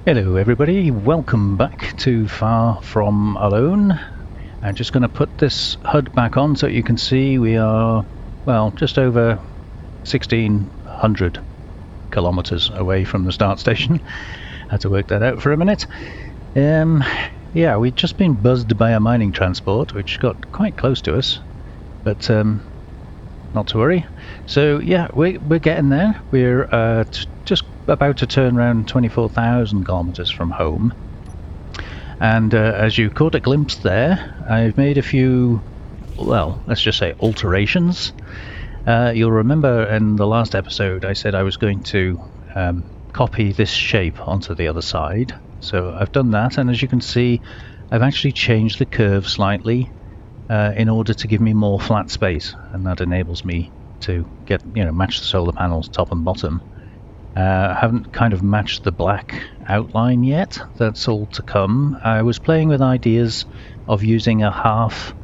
Hello everybody, welcome back to Far From Alone. I'm just going to put this HUD back on so you can see we are, well, just over 1600 kilometers away from the start station. Had to work that out for a minute. Yeah, we'd just been buzzed by a mining transport which got quite close to us, but not to worry. So yeah, we're getting there. We're just about to turn around 24,000 kilometers from home, and as you caught a glimpse there, I've made a few, well, let's just say alterations. You'll remember in the last episode I said I was going to copy this shape onto the other side, so I've done that, and as you can see I've actually changed the curve slightly in order to give me more flat space, and that enables me to get, match the solar panels top and bottom. I haven't kind of matched the black outline yet, that's all to come. I was playing with ideas of using a half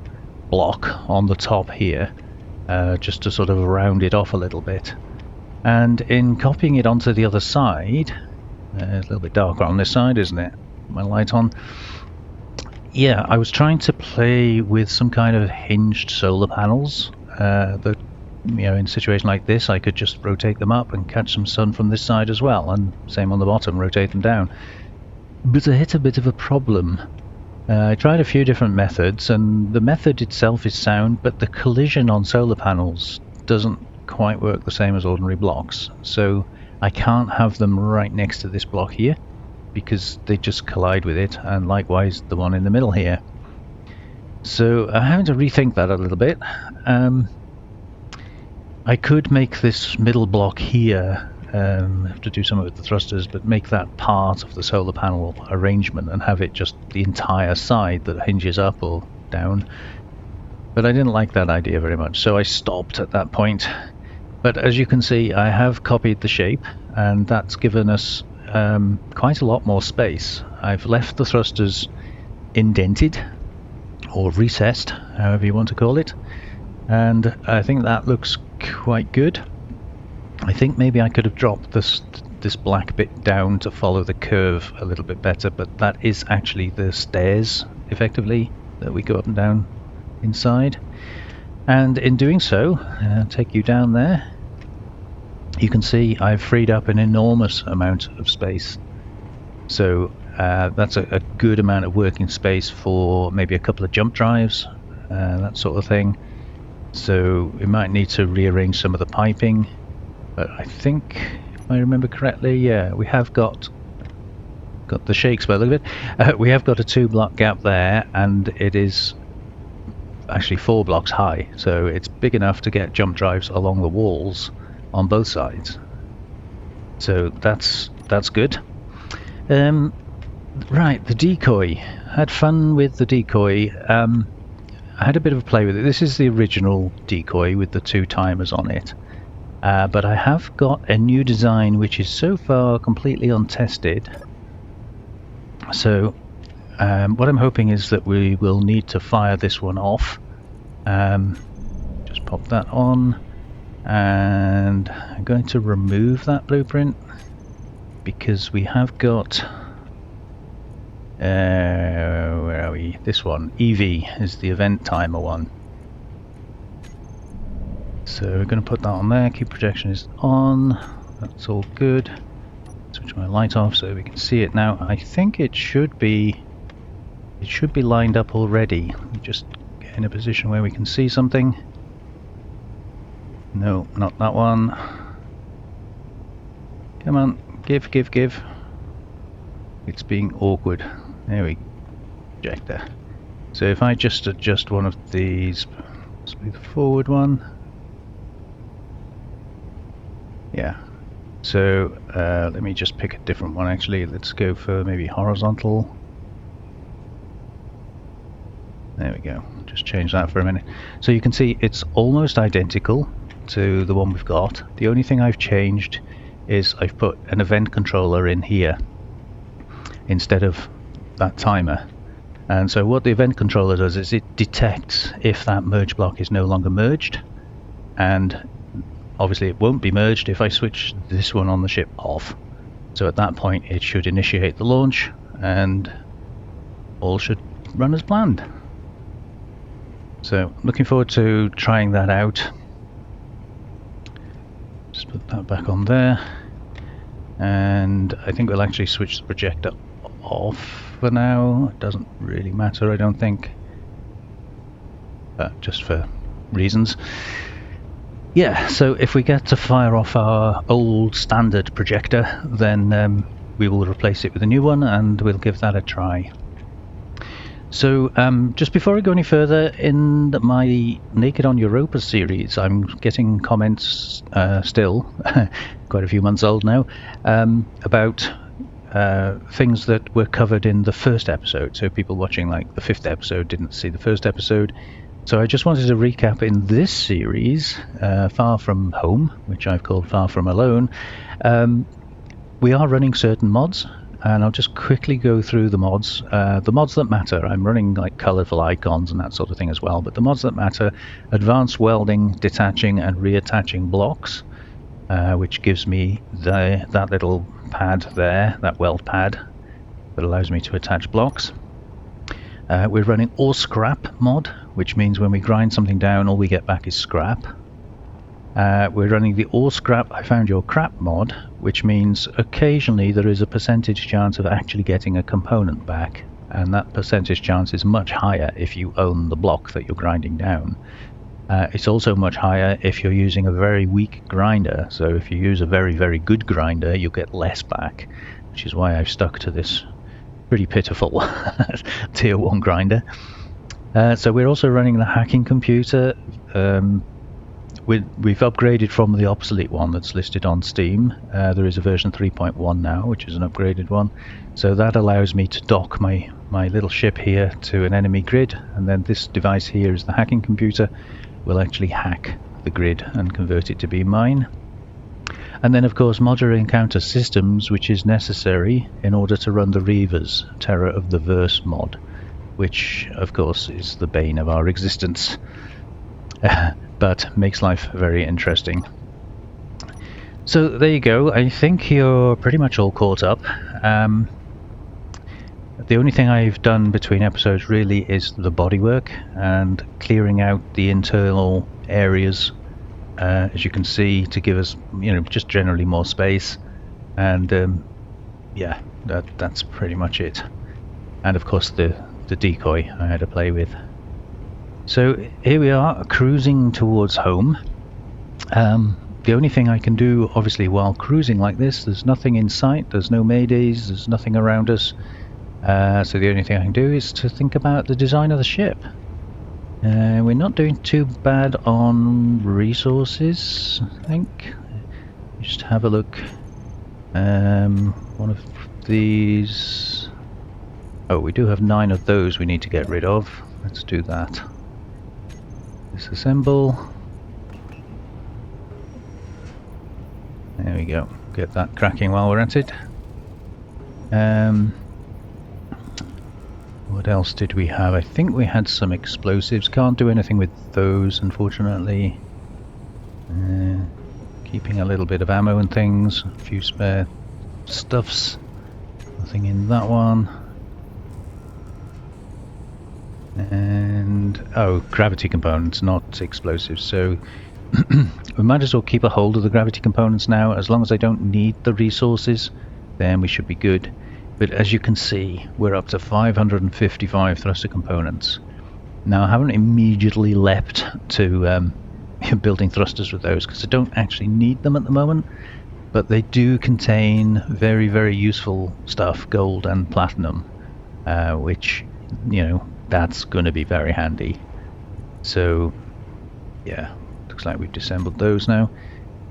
block on the top here, just to sort of round it off a little bit. And in copying it onto the other side, it's a little bit darker on this side, isn't it? My light on. Yeah, I was trying to play with some kind of hinged solar panels that, in a situation like this I could just rotate them up and catch some sun from this side as well, and same on the bottom, rotate them down. But I hit a bit of a problem. I tried a few different methods, and the method itself is sound, but the collision on solar panels doesn't quite work the same as ordinary blocks, so I can't have them right next to this block here because they just collide with it, and likewise the one in the middle here. So I'm having to rethink that a little bit. I could make this middle block here, have to do some of it with the thrusters, but make that part of the solar panel arrangement and have it just the entire side that hinges up or down. But I didn't like that idea very much, so I stopped at that point. But as you can see, I have copied the shape, and that's given us quite a lot more space. I've left the thrusters indented, or recessed, however you want to call it, and I think that looks quite good. I think maybe I could have dropped this black bit down to follow the curve a little bit better, but that is actually the stairs, effectively, that we go up and down inside. And in doing so, I'll take you down there. You can see I've freed up an enormous amount of space. So that's a good amount of working space for maybe a couple of jump drives, that sort of thing. So we might need to rearrange some of the piping, but I think, if I remember correctly, yeah, we have got the shakes by the look of it. We have got a 2-block gap there, and it is actually 4 blocks high, so it's big enough to get jump drives along the walls on both sides. So that's good. Right, the decoy. Had fun with the decoy. I had a bit of a play with it. This is the original decoy with the 2 timers on it, but I have got a new design which is so far completely untested. So what I'm hoping is that we will need to fire this one off. Just pop that on, and I'm going to remove that blueprint because we have got where are we? This one, EV, is the event timer one. So we're going to put that on there. Keep projection is on. That's all good. Switch my light off so we can see it now. I think it should be lined up already. Just get in a position where we can see something. No, not that one. Come on, give. It's being awkward. There we go. Projector. So if I just adjust one of these, possibly the forward one. Yeah. So let me just pick a different one actually. Let's go for maybe horizontal. There we go. Just change that for a minute. So you can see it's almost identical to the one we've got. The only thing I've changed is I've put an event controller in here instead of that timer. And so what the event controller does is it detects if that merge block is no longer merged, and obviously it won't be merged if I switch this one on the ship off. So at that point it should initiate the launch and all should run as planned. So looking forward to trying that out. Just put that back on there, and I think we'll actually switch the projector off for now. It doesn't really matter, I don't think, just for reasons. Yeah, so if we get to fire off our old standard projector, then we will replace it with a new one and we'll give that a try. So just before I go any further, in my Naked on Europa series, I'm getting comments still, quite a few months old now, about things that were covered in the first episode. So people watching like the 5th episode didn't see the first episode. So I just wanted to recap in this series, Far From Home, which I've called Far From Alone. We are running certain mods, and I'll just quickly go through the mods. The mods that matter, I'm running like colourful icons and that sort of thing as well, but the mods that matter: advanced welding, detaching and reattaching blocks, which gives me that little pad there, that weld pad, that allows me to attach blocks. We're running AwwScrap mod, which means when we grind something down, all we get back is scrap. We're running the AwwScrap I Found Your Crap mod, which means occasionally there is a percentage chance of actually getting a component back, and that percentage chance is much higher if you own the block that you're grinding down. It's also much higher if you're using a very weak grinder, so if you use a very, very good grinder, you'll get less back, which is why I've stuck to this pretty pitiful tier 1 grinder. So we're also running the hacking computer. We've upgraded from the obsolete one that's listed on Steam. There is a version 3.1 now, which is an upgraded one. So that allows me to dock my little ship here to an enemy grid, and then this device here is the hacking computer. Will actually hack the grid and convert it to be mine. And then of course modular encounter systems, which is necessary in order to run the Reavers Terror of the Verse mod, which of course is the bane of our existence. But makes life very interesting. So there you go, I think you're pretty much all caught up. The only thing I've done between episodes really is the bodywork and clearing out the internal areas, as you can see, to give us, just generally more space. And yeah, that's pretty much it. And of course the decoy I had to play with. So here we are, cruising towards home. The only thing I can do, obviously, while cruising like this, there's nothing in sight, there's no maydays, there's nothing around us. So the only thing I can do is to think about the design of the ship. We're not doing too bad on resources, I think. Just have a look. One of these... Oh, we do have 9 of those we need to get rid of. Let's do that. Disassemble. There we go. Get that cracking while we're at it. What else did we have? I think we had some explosives. Can't do anything with those, unfortunately. Keeping a little bit of ammo and things. A few spare stuffs. Nothing in that one. And oh, gravity components, not explosives. So we might as well keep a hold of the gravity components now. As long as I don't need the resources, then we should be good. But as you can see, we're up to 555 thruster components. Now I haven't immediately leapt to building thrusters with those, because I don't actually need them at the moment, but they do contain very, very useful stuff, gold and platinum, which, that's going to be very handy. So yeah, looks like we've disassembled those now.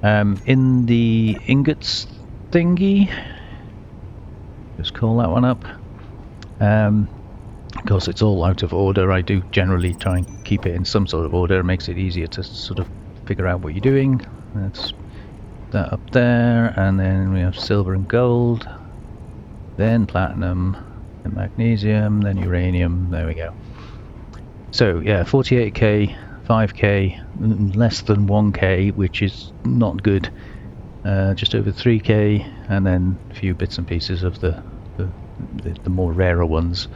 In the ingots thingy, just call that one up. Of course it's all out of order. I do generally try and keep it in some sort of order. It makes it easier to sort of figure out what you're doing. That's that up there, and then we have silver and gold, then platinum, then magnesium, then uranium. There we go. So yeah, 48k, 5k, less than 1k, which is not good. just over 3k, and then a few bits and pieces of the more rarer ones.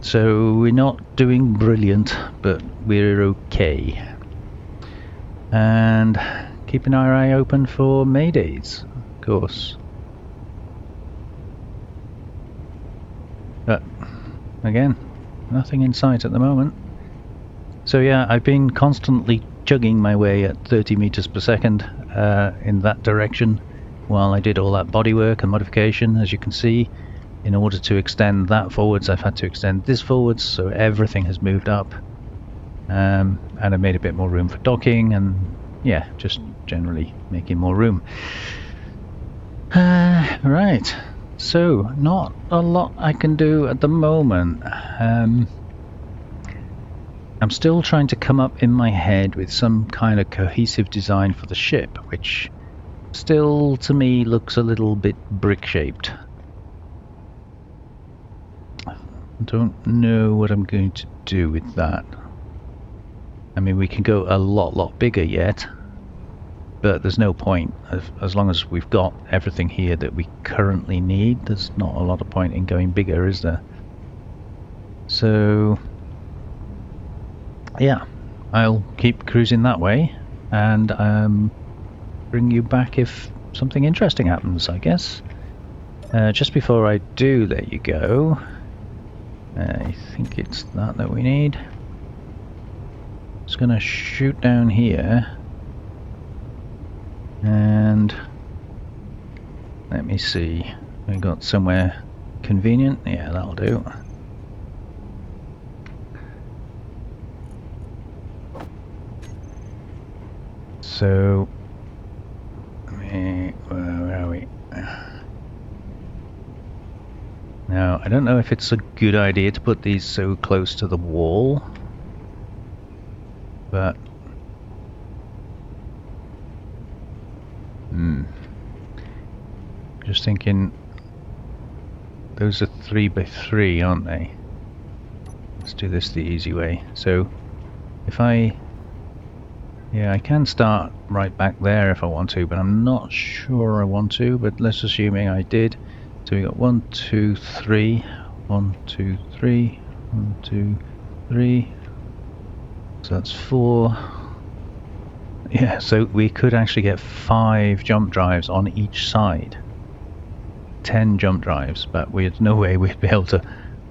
So we're not doing brilliant, but we're okay. And keeping our eye open for Maydays, of course. But again, nothing in sight at the moment. So yeah, I've been constantly chugging my way at 30 meters per second in that direction while I did all that bodywork and modification. As you can see, in order to extend that forwards, I've had to extend this forwards, so everything has moved up. And I made a bit more room for docking, and yeah, just generally making more room. Right, so not a lot I can do at the moment. I'm still trying to come up in my head with some kind of cohesive design for the ship, which still to me looks a little bit brick-shaped. I don't know what I'm going to do with that. I mean, we can go a lot bigger yet, but there's no point. As long as we've got everything here that we currently need, there's not a lot of point in going bigger, is there? So yeah, I'll keep cruising that way, and bring you back if something interesting happens, I guess. Just before I do let you go, I think it's that we need. Just gonna shoot down here, and let me see. We got somewhere convenient. Yeah, that'll do. So, where are we? Now, I don't know if it's a good idea to put these so close to the wall, but just thinking, those are 3x3, aren't they? Let's do this the easy way. So, if yeah, I can start right back there if I want to, but I'm not sure I want to, but let's assuming I did. So we got 1, 2, 3, 1, 2, 3, 1, 2, 3. So that's 4. Yeah, so we could actually get 5 jump drives on each side. 10 jump drives, but there's no way we'd be able to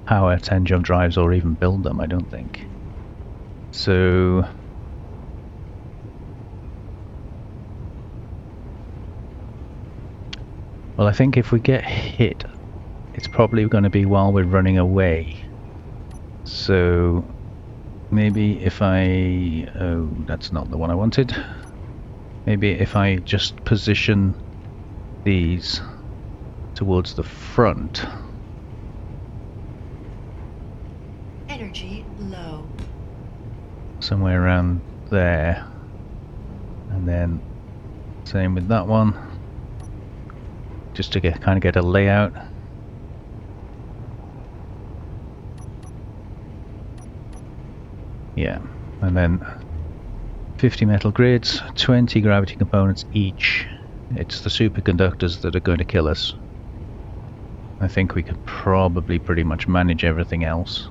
power 10 jump drives or even build them, I don't think. So well, I think if we get hit, it's probably going to be while we're running away. So maybe if oh, that's not the one I wanted. Maybe if I just position these towards the front. Energy low. Somewhere around there. And then same with that one. Just to kind of get a layout. Yeah, and then 50 metal grids, 20 gravity components each. It's the superconductors that are going to kill us. I think we could probably pretty much manage everything else.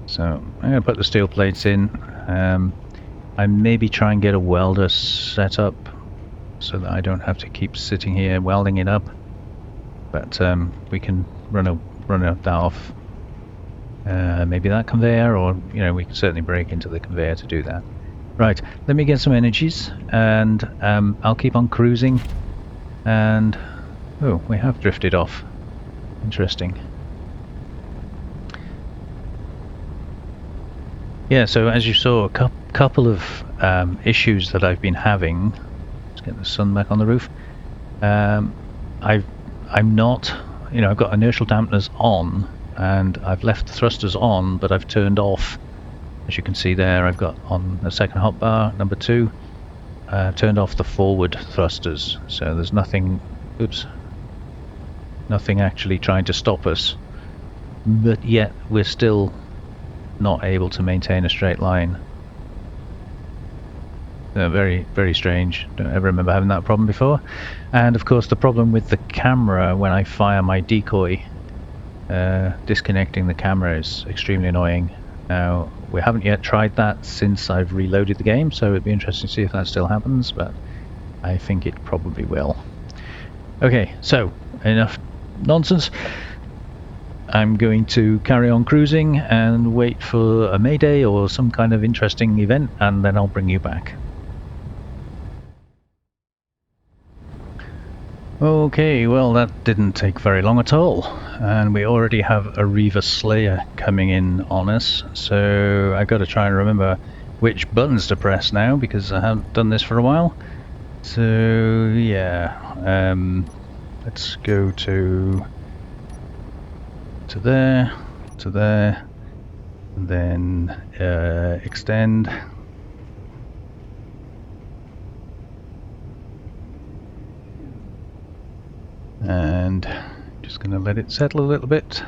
So I'm going to put the steel plates in. I maybe try and get a welder set up, so that I don't have to keep sitting here welding it up, but we can run that off maybe that conveyor, or we can certainly break into the conveyor to do that. Right, let me get some energies, and I'll keep on cruising. And oh, we have drifted off. Interesting. Yeah, so as you saw, a couple of issues that I've been having. Get the sun back on the roof. I'm not, I've got inertial dampeners on, and I've left the thrusters on, but I've turned off, as you can see there, I've got on the second hotbar, number 2, turned off the forward thrusters, so there's nothing, nothing actually trying to stop us, but yet we're still not able to maintain a straight line. Very, very strange. Don't ever remember having that problem before. And of course the problem with the camera when I fire my decoy, disconnecting the camera is extremely annoying. Now, we haven't yet tried that since I've reloaded the game, so it'd be interesting to see if that still happens, but I think it probably will. Okay, so enough nonsense. I'm going to carry on cruising and wait for a mayday or some kind of interesting event, and then I'll bring you back. Okay, well that didn't take very long at all, and we already have a Reaver Slayer coming in on us, so I gotta try and remember which buttons to press now because I haven't done this for a while. So yeah, let's go to there, and then extend. And just going to let it settle a little bit.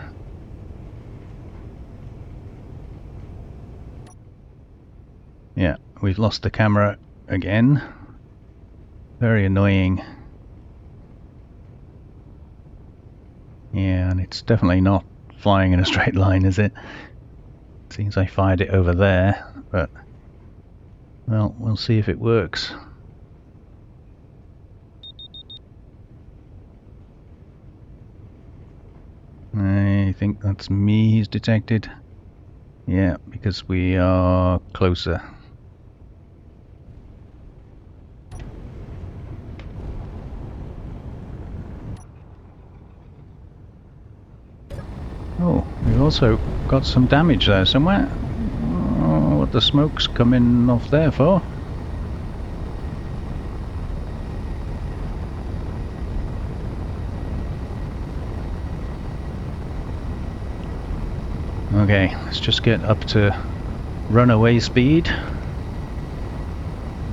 Yeah, we've lost the camera again. Very annoying. Yeah, and it's definitely not flying in a straight line, is it? Seems I fired it over there, but well, we'll see if it works. I think that's me he's detected. Yeah, because we are closer. Oh, we've also got some damage there somewhere. Oh, what the smoke's coming off there for? Okay, let's just get up to runaway speed.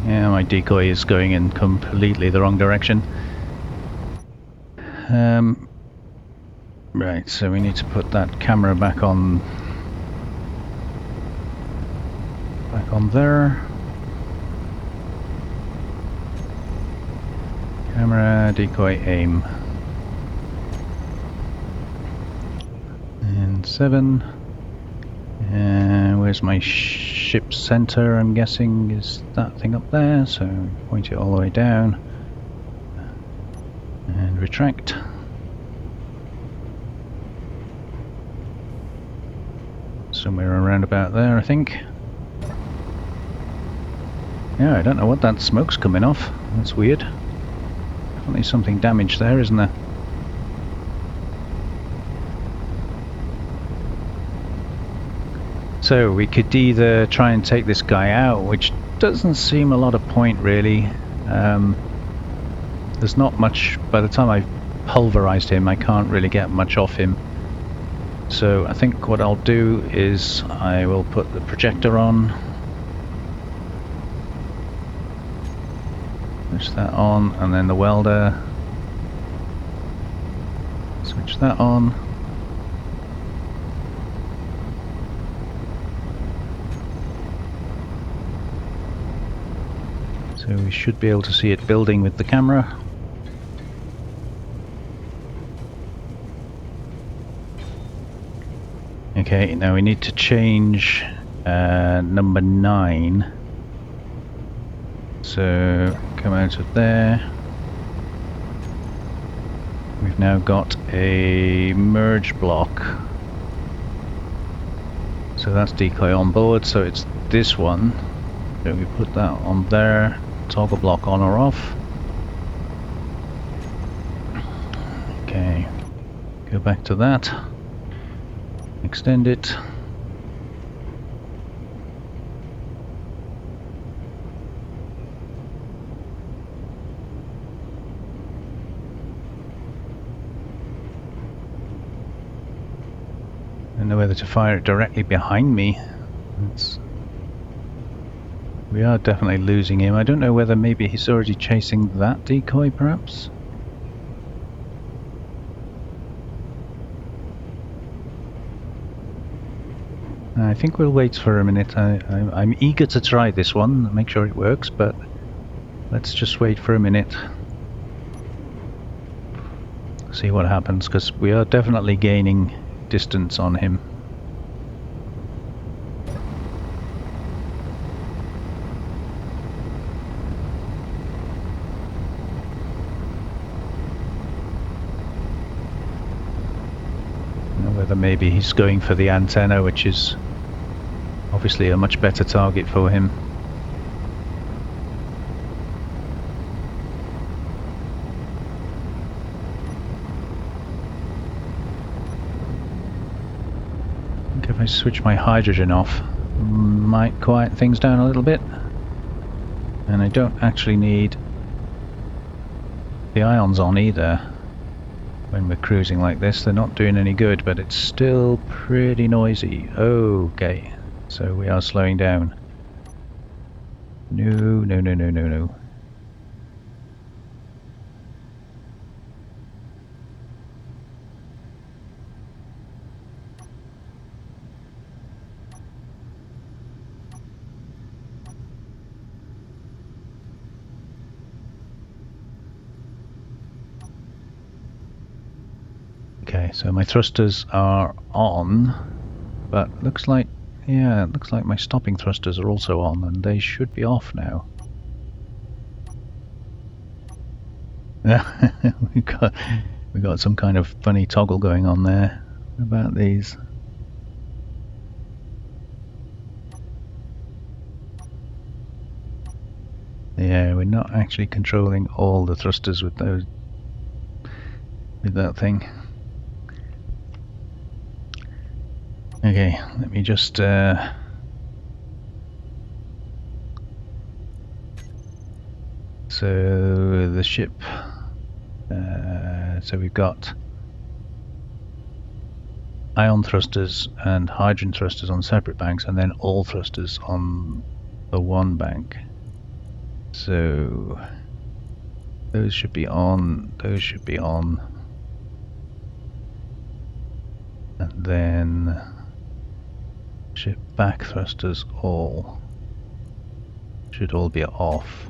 Yeah, my decoy is going in completely the wrong direction. Right, so we need to put that camera back on there. Camera, decoy, aim. And 7. And where's my ship center? I'm guessing is that thing up there, so point it all the way down and retract. Somewhere around about there, I think. Yeah, I don't know what that smoke's coming off. That's weird. Definitely something damaged there, isn't there? So we could either try and take this guy out, which doesn't seem a lot of point really. There's not much, by the time I've pulverized him I can't really get much off him. So I think what I'll do is I will put the projector on. Switch that on, and then the welder. Switch that on. So we should be able to see it building with the camera. Okay, now we need to change number 9. So come out of there. We've now got a merge block. So that's decoy on board, so it's this one. So we put that on there. Toggle block on or off. Okay, go back to that. Extend it. I don't know whether to fire it directly behind me. We are definitely losing him. I don't know whether maybe he's already chasing that decoy, perhaps? I think we'll wait for a minute. I'm eager to try this one, make sure it works, but let's just wait for a minute. See what happens, because we are definitely gaining distance on him. Whether maybe he's going for the antenna, which is obviously a much better target for him. I think if I switch my hydrogen off, might quiet things down a little bit. And I don't actually need the ions on either. When we're cruising like this, they're not doing any good, but it's still pretty noisy. Okay, so we are slowing down. No. Okay, so my thrusters are on, but looks like, yeah, it looks like my stopping thrusters are also on, and they should be off now. we got some kind of funny toggle going on there. What about these? Yeah, we're not actually controlling all the thrusters with those, with that thing. Okay, let me just so the ship, so we've got ion thrusters and hydrogen thrusters on separate banks, and then all thrusters on the one bank. So those should be on, those should be on, and then ship back thrusters all should all be off.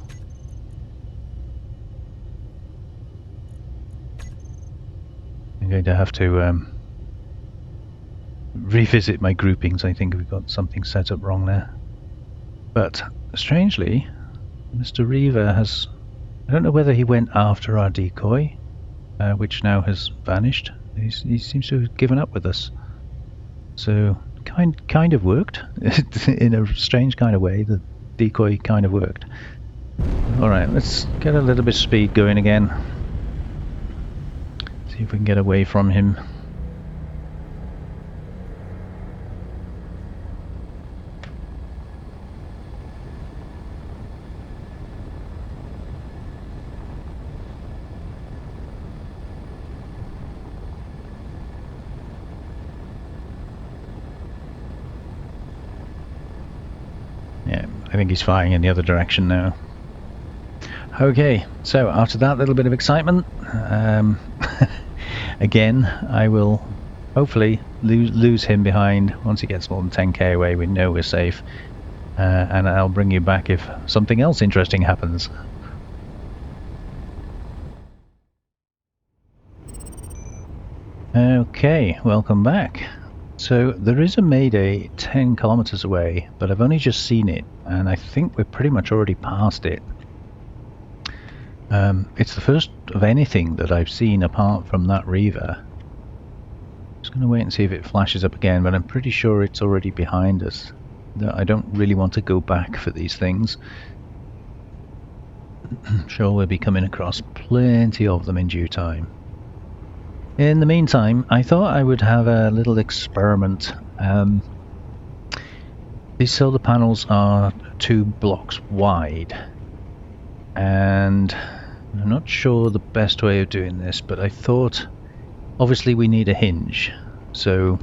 I'm going to have to revisit my groupings. I think we've got something set up wrong there. But strangely, Mr. Reaver has, I don't know whether he went after our decoy, which now has vanished. He seems to have given up with us. So kind of worked in a strange kind of way. The decoy kind of worked. Alright, let's get a little bit of speed going again. See if we can get away from him. I think he's firing in the other direction now. Okay, so after that little bit of excitement, again, I will hopefully lose him behind. Once he gets more than 10k away, we know we're safe. And I'll bring you back if something else interesting happens. Okay, welcome back. So there is a mayday 10 kilometers away, but I've only just seen it, and I think we're pretty much already past it. It's the first of anything that I've seen apart from that Reaver. Just going to wait and see if it flashes up again, but I'm pretty sure it's already behind us. I don't really want to go back for these things. I'm sure we'll be coming across plenty of them in due time. In the meantime, I thought I would have a little experiment. These solar panels are 2 blocks wide, and I'm not sure the best way of doing this, but I thought obviously we need a hinge, so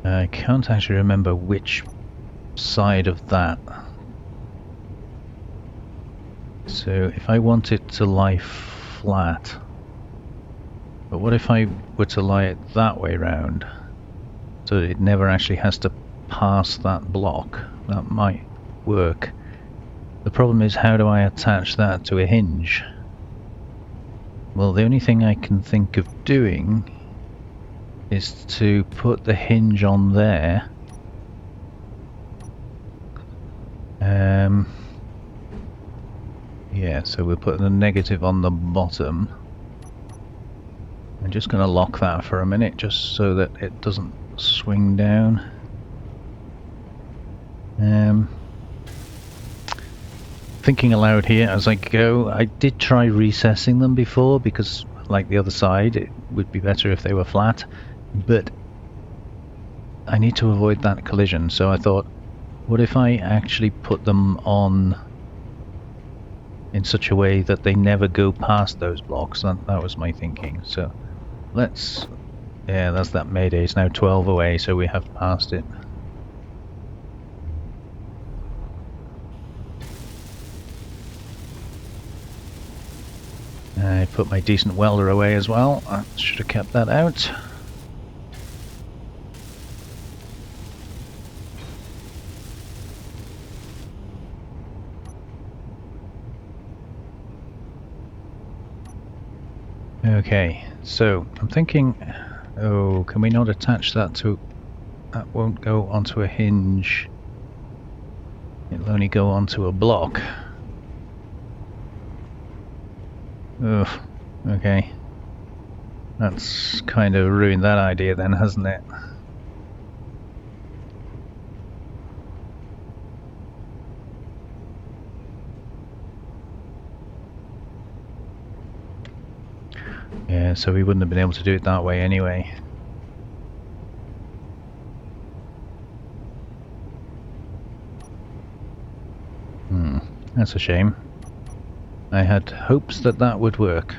I can't actually remember which side of that. So if I want it to lie flat, but what if I were to lie it that way round, so that it never actually has to pass that block? That might work. The problem is, how do I attach that to a hinge? Well, the only thing I can think of doing is to put the hinge on there. Yeah, so we're putting a negative on the bottom. I'm just going to lock that for a minute, just so that it doesn't swing down. Thinking aloud here as I go, I did try recessing them before, because like the other side, it would be better if they were flat, but I need to avoid that collision, so I thought, what if I actually put them on in such a way that they never go past those blocks? That was my thinking. So let's, yeah, that's that Mayday. It's now 12 away, so we have passed it. I put my decent welder away as well. I should have kept that out. Okay, so I'm thinking, oh, can we not attach that to, that won't go onto a hinge. It'll only go onto a block. Ugh, okay. That's kind of ruined that idea then, hasn't it? Yeah, so we wouldn't have been able to do it that way anyway. That's a shame. I had hopes that that would work.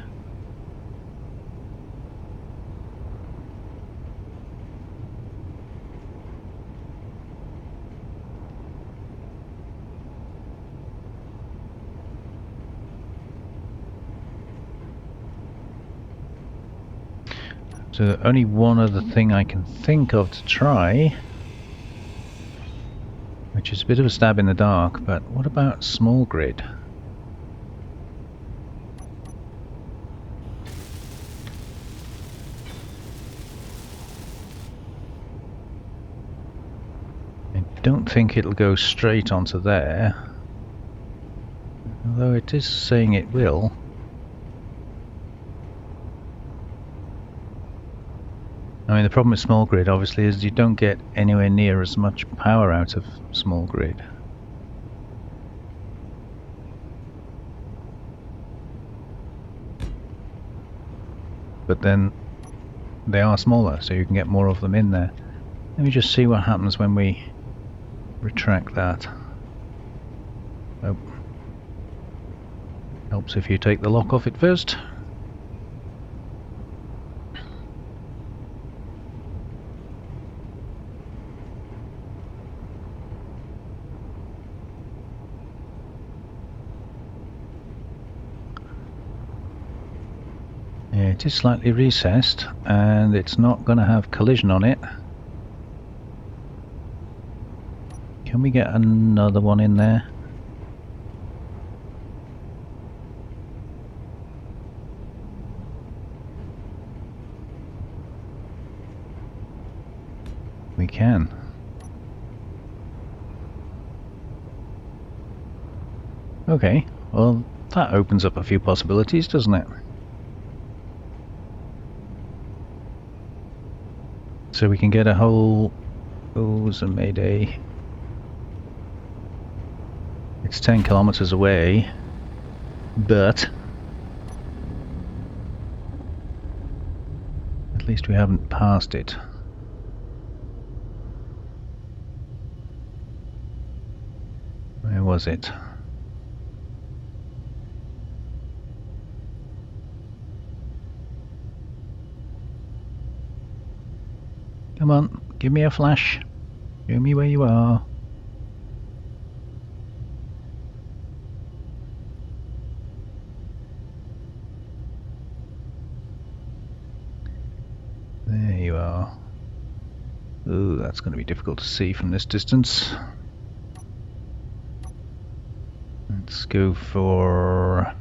So only one other thing I can think of to try, which is a bit of a stab in the dark, but what about small grid? I don't think it'll go straight onto there, although it is saying it will. I mean, the problem with small grid obviously is you don't get anywhere near as much power out of small grid. But then they are smaller, so you can get more of them in there. Let me just see what happens when we retract that. Oh. Helps if you take the lock off it first. Yeah, it is slightly recessed, and it's not going to have collision on it. Can we get another one in there? We can. Okay, well that opens up a few possibilities, doesn't it? So we can get a whole... Oh, there's a Mayday. It's 10 kilometers away, but at least we haven't passed it. Where was it? Come on, give me a flash. Show me where you are. There you are. Ooh, that's going to be difficult to see from this distance. Let's go for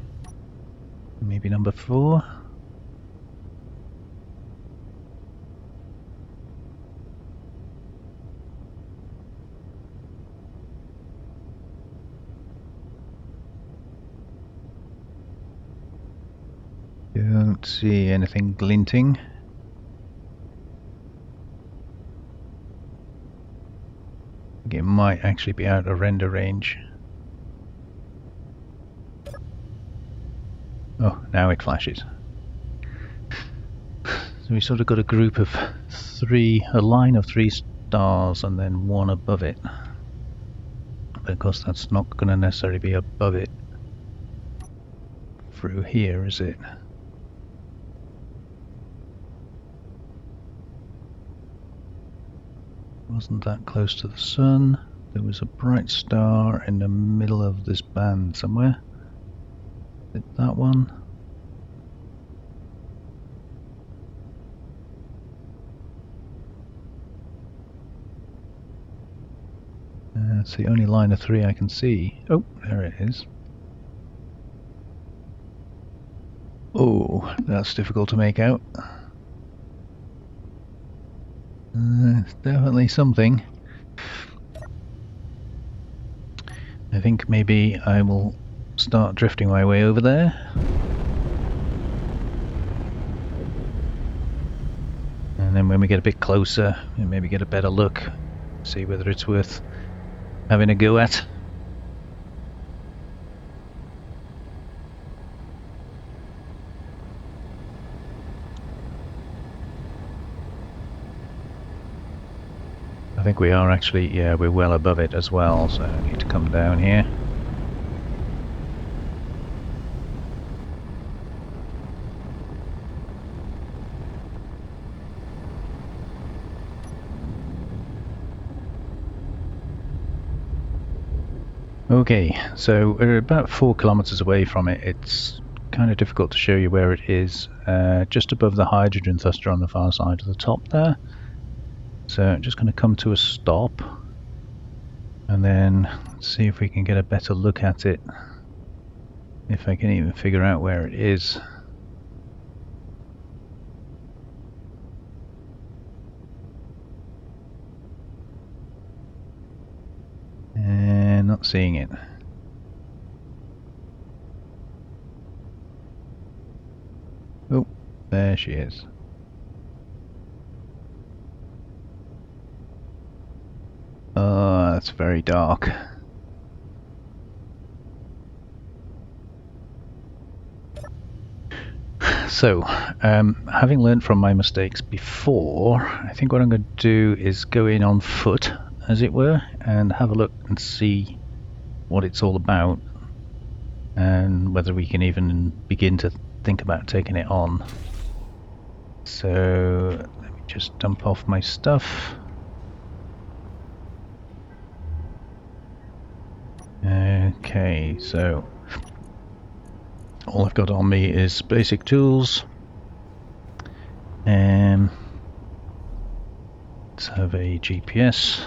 maybe number 4. Don't see anything glinting. I think it might actually be out of render range. Oh, now it flashes. So we sort of got a group of 3, a line of 3 stars and then one above it. But of course that's not going to necessarily be above it through here, is it? Wasn't that close to the sun. There was a bright star in the middle of this band somewhere. Is it that one? It's the only line of 3 I can see. Oh, there it is. Oh, that's difficult to make out. It's definitely something. I think maybe I will start drifting my way over there. And then when we get a bit closer, and maybe get a better look, see whether it's worth having a go at. I think we are actually, yeah, we're well above it as well, so I need to come down here. Okay, so we're about 4 kilometers away from it. It's kind of difficult to show you where it is. Just above the hydrogen thruster on the far side of the top there. So I'm just going to come to a stop and then see if we can get a better look at it. If I can even figure out where it is. And not seeing it. Oh, there she is. Oh, that's very dark. So, having learned from my mistakes before, I think what I'm going to do is go in on foot, as it were, and have a look and see what it's all about, and whether we can even begin to think about taking it on. So, let me just dump off my stuff. Okay, so all I've got on me is basic tools. Let's have a GPS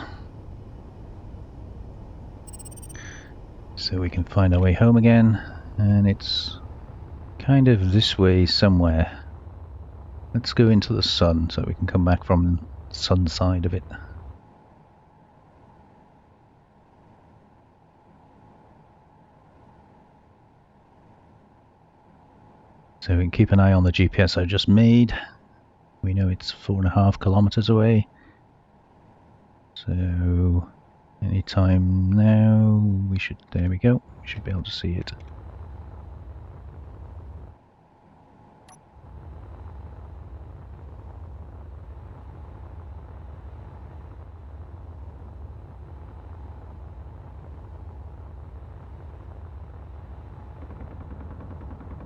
so we can find our way home again, and it's kind of this way somewhere. Let's go into the sun so we can come back from the sun side of it. So we can keep an eye on the GPS I just made. We know it's 4.5 kilometers away. So anytime now we should, there we go, we should be able to see it.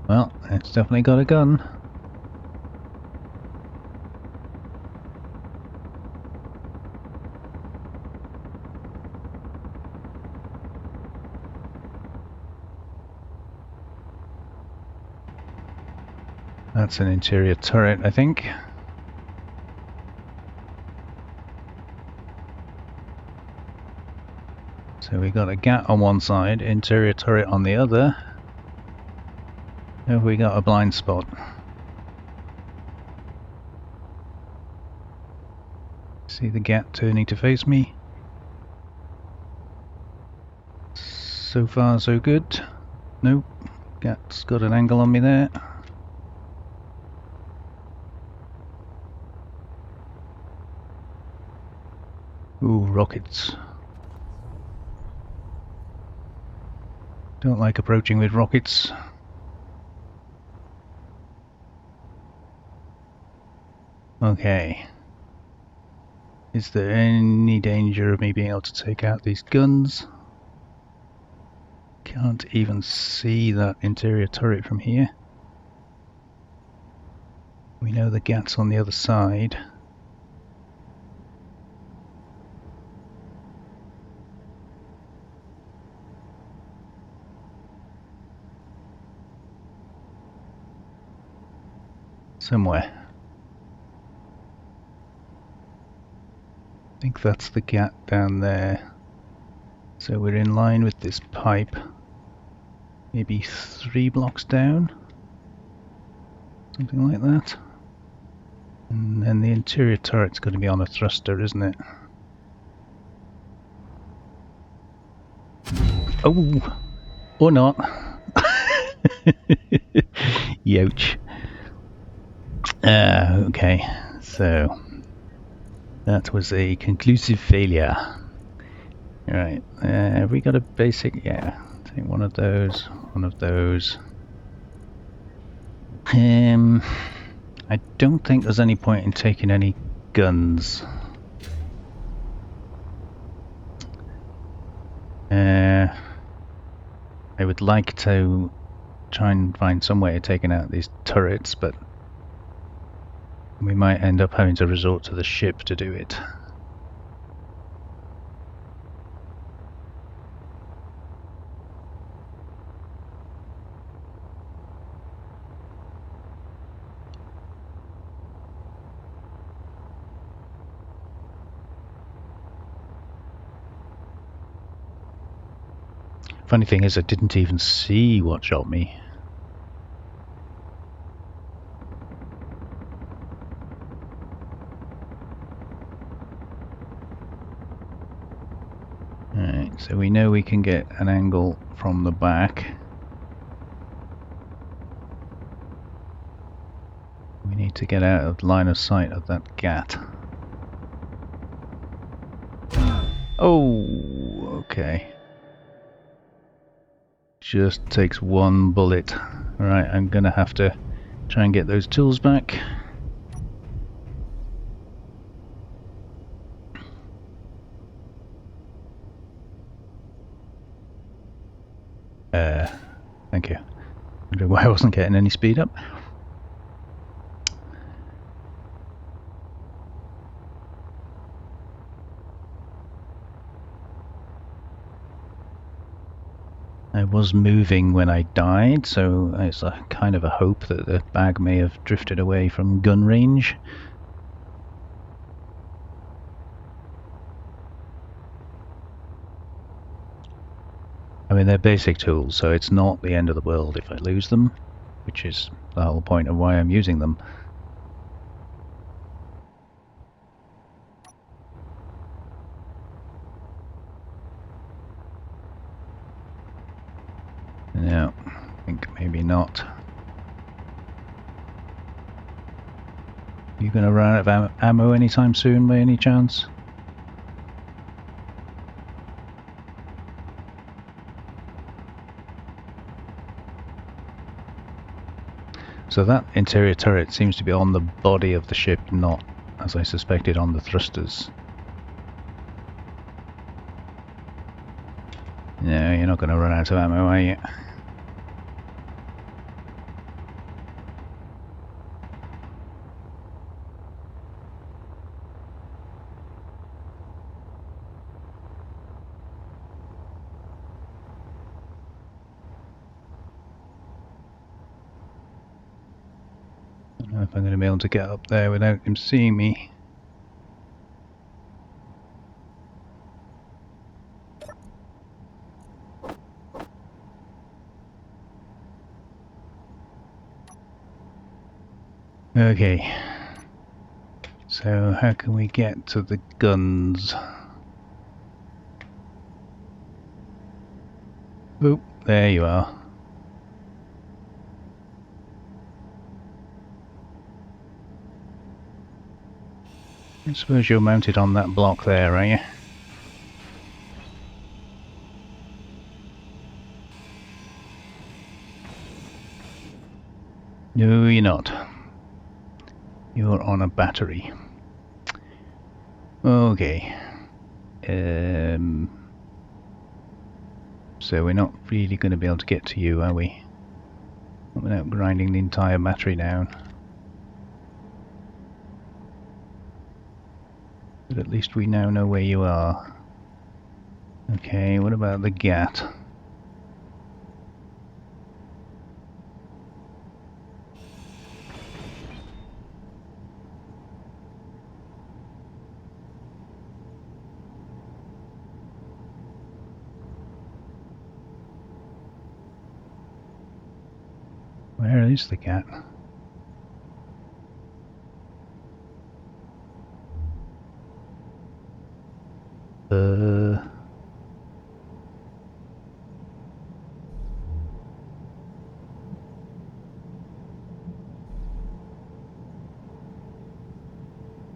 Well, it's definitely got a gun. That's an interior turret, I think. So we got a GAT on one side, interior turret on the other. Have we got a blind spot? See the GAT turning to face me. So far so good. Nope, GAT's got an angle on me there. Ooh, rockets. Don't like approaching with rockets. Okay. Is there any danger of me being able to take out these guns? Can't even see that interior turret from here. We know the GAT's on the other side. Somewhere. I think that's the GAT down there. So we're in line with this pipe. Maybe 3 blocks down. Something like that. And then the interior turret's going to be on a thruster, isn't it? Oh! Or not. Youch. Okay, so that was a conclusive failure. Right, have we got a basic? Yeah, take one of those, one of those. I don't think there's any point in taking any guns. I would like to try and find some way of taking out these turrets, but we might end up having to resort to the ship to do it. Funny thing is, I didn't even see what shot me. Alright, so we know we can get an angle from the back. We need to get out of line of sight of that GAT. Oh, okay. Just takes one bullet. Alright, I'm gonna have to try and get those tools back. Thank you. Wondering why I wasn't getting any speed up. I was moving when I died, so it's a kind of a hope that the bag may have drifted away from gun range. I mean, they're basic tools, so it's not the end of the world if I lose them, which is the whole point of why I'm using them. No, I think maybe not. You gonna run out of ammo anytime soon by any chance? So that interior turret seems to be on the body of the ship, not, as I suspected, on the thrusters. No, you're not going to run out of ammo, are you? I don't know if I'm going to be able to get up there without him seeing me. Okay. So how can we get to the guns? Oh, there you are. I suppose you're mounted on that block there, are you? No, you're not. You're on a battery. Okay. So we're not really going to be able to get to you, are we? Not without grinding the entire battery down. But at least we now know where you are. Okay, what about the GAT? Where is the GAT?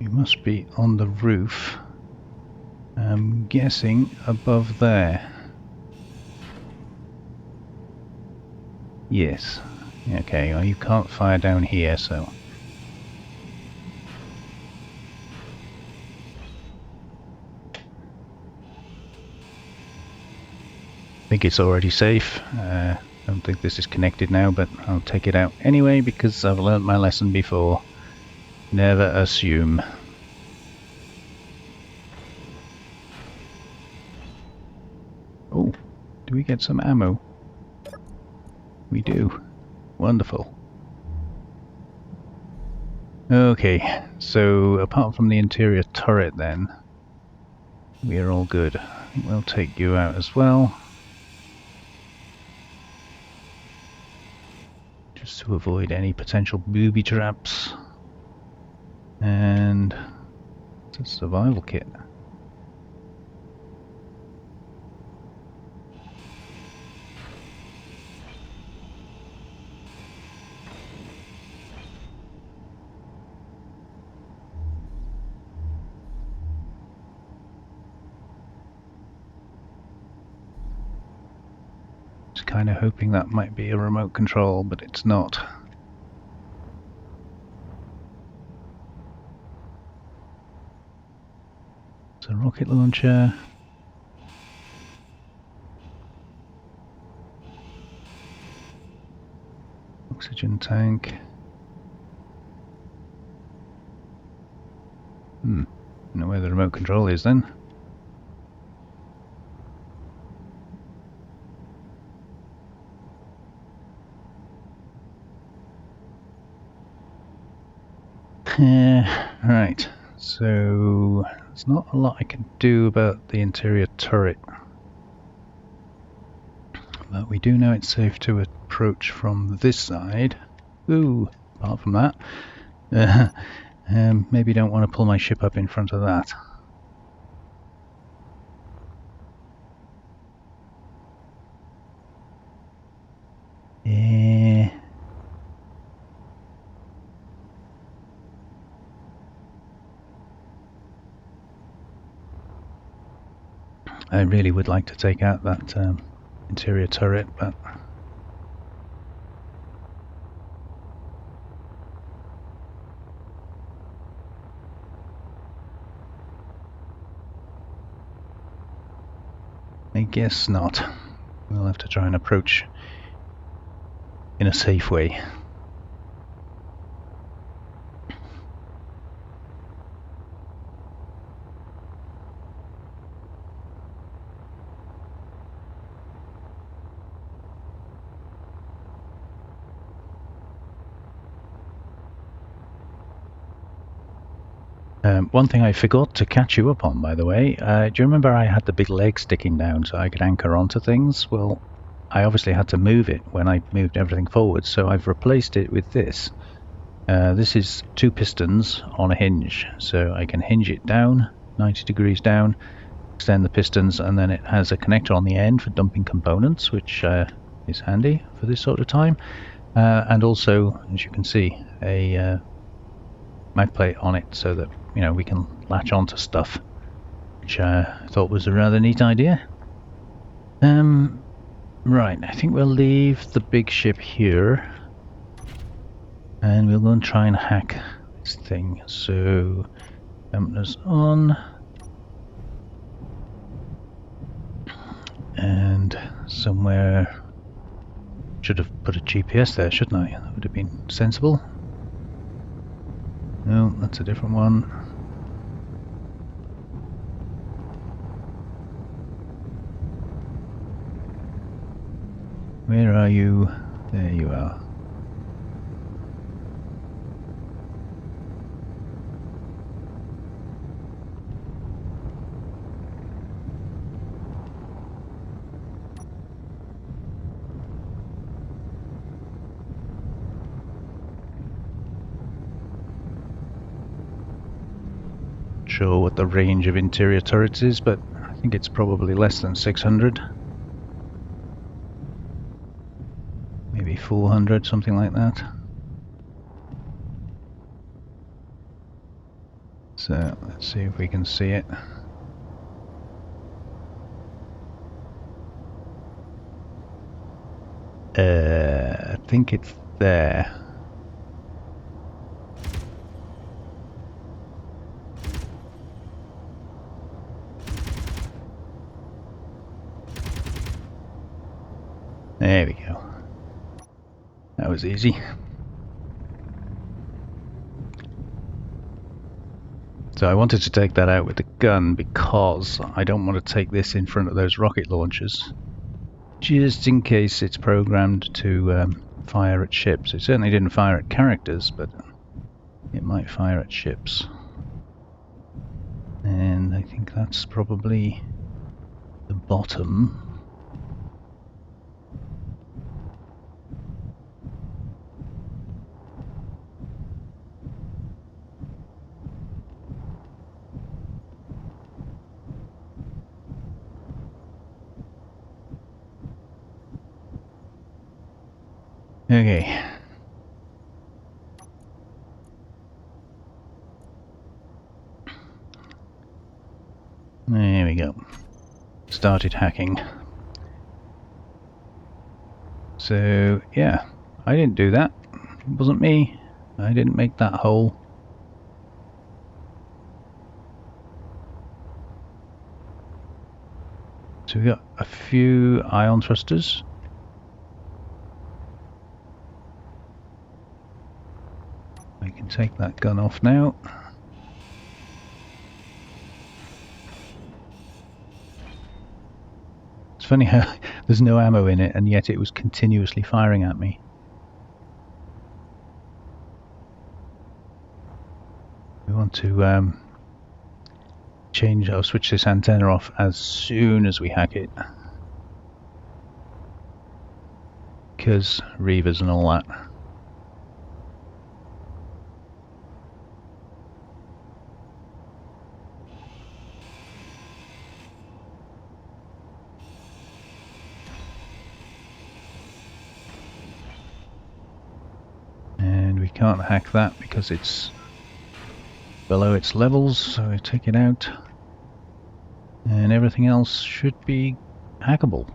You must be on the roof. I'm guessing above there. Yes. Okay, well you can't fire down here, so... I think it's already safe. I don't think this is connected now, but I'll take it out anyway because I've learnt my lesson before. Never assume. Oh, do we get some ammo? We do. Wonderful. Okay, so apart from the interior turret then, we are all good. We'll take you out as well. Just to avoid any potential booby traps. And it's a survival kit. Just kind of hoping that might be a remote control, but it's not. It's a rocket launcher. Oxygen tank. Don't know where the remote control is then. Right, so there's not a lot I can do about the interior turret. But we do know it's safe to approach from this side. Ooh, apart from that. Maybe don't want to pull my ship up in front of that. I really would like to take out that interior turret, but I guess not. We'll have to try and approach in a safe way. One thing I forgot to catch you up on, by the way, do you remember I had the big leg sticking down so I could anchor onto things? Well, I obviously had to move it when I moved everything forward, so I've replaced it with this. This is 2 pistons on a hinge, so I can hinge it down 90 degrees down, extend the pistons, and then it has a connector on the end for dumping components, which is handy for this sort of time. And also, as you can see, a mag plate on it so that we can latch onto stuff, which I thought was a rather neat idea. Right, I think we'll leave the big ship here, and we'll go and try and hack this thing. So, dampeners on, and somewhere should have put a GPS there, shouldn't I? That would have been sensible. No, that's a different one. Where are you? There you are. Sure what the range of interior turrets is, but I think it's probably less than 600. Maybe 400, something like that. So let's see if we can see it. I think it's there. There we go. That was easy. So I wanted to take that out with the gun because I don't want to take this in front of those rocket launchers, just in case it's programmed to fire at ships. It certainly didn't fire at characters, but it might fire at ships. And I think that's probably the bottom. Okay. There we go. Started hacking. So, yeah, I didn't do that. It wasn't me. I didn't make that hole. So we got a few ion thrusters. I can take that gun off now. It's funny how there's no ammo in it and yet it was continuously firing at me. We want to change or switch this antenna off as soon as we hack it, because Reavers and all that. And we can't hack that because it's below its levels, so I take it out, and everything else should be hackable.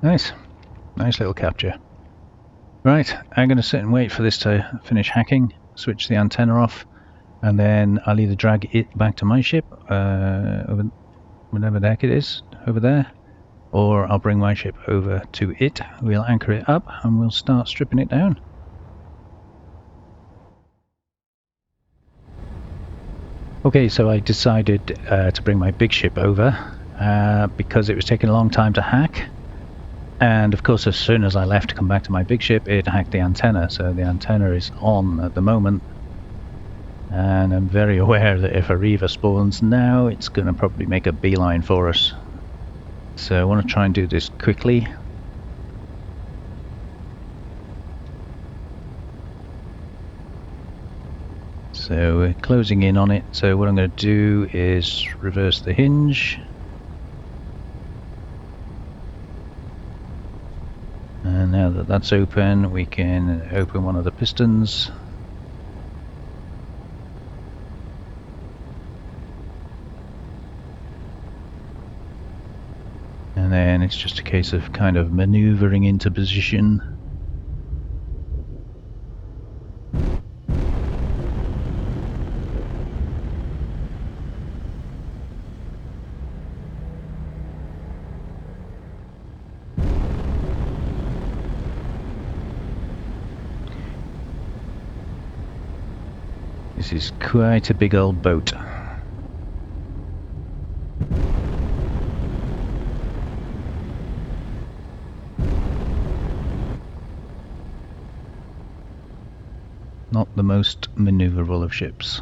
Nice. Nice little capture. Right, I'm going to sit and wait for this to finish hacking, switch the antenna off, and then I'll either drag it back to my ship, over whatever the heck it is, over there, or I'll bring my ship over to it, we'll anchor it up, and we'll start stripping it down. Okay, so I decided to bring my big ship over, because it was taking a long time to hack. And of course, as soon as I left to come back to my big ship, it hacked the antenna, so the antenna is on at the moment. And I'm very aware that if a Reaver spawns now, it's going to probably make a beeline for us. So I want to try and do this quickly. So we're closing in on it, so what I'm going to do is reverse the hinge. And now that that's open, we can open one of the pistons. And then it's just a case of kind of maneuvering into position. This is quite a big old boat. Not the most maneuverable of ships.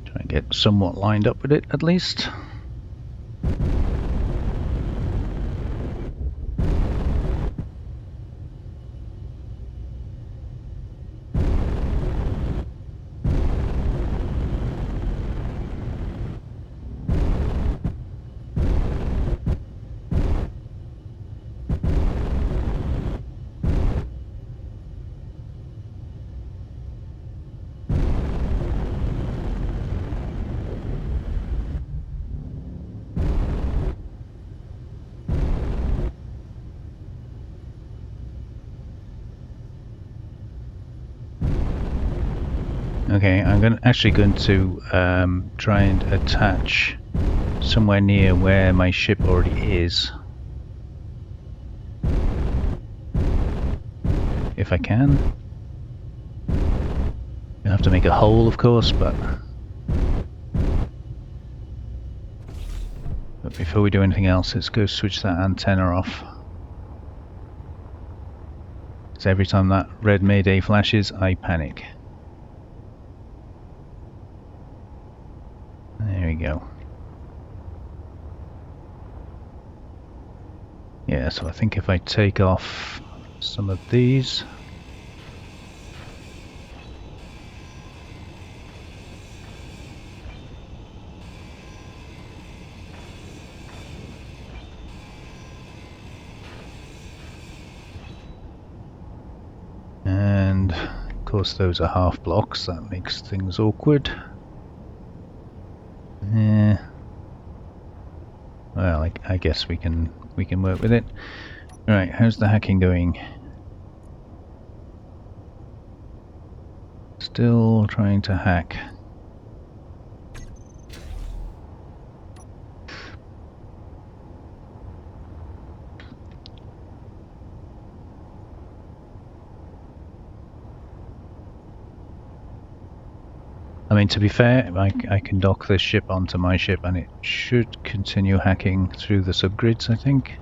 Try and get somewhat lined up with it at least. Okay, I'm actually going to try and attach somewhere near where my ship already is. If I can. You'll have to make a hole, of course, but before we do anything else, let's go switch that antenna off. So every time that red Mayday flashes, I panic. There we go. Yeah, so I think if I take off some of these. And of course those are half blocks, that makes things awkward. Yeah. Well, I guess we can work with it. Right, how's the hacking going? Still trying to hack. I mean, to be fair, I can dock this ship onto my ship and it should continue hacking through the subgrids, I think.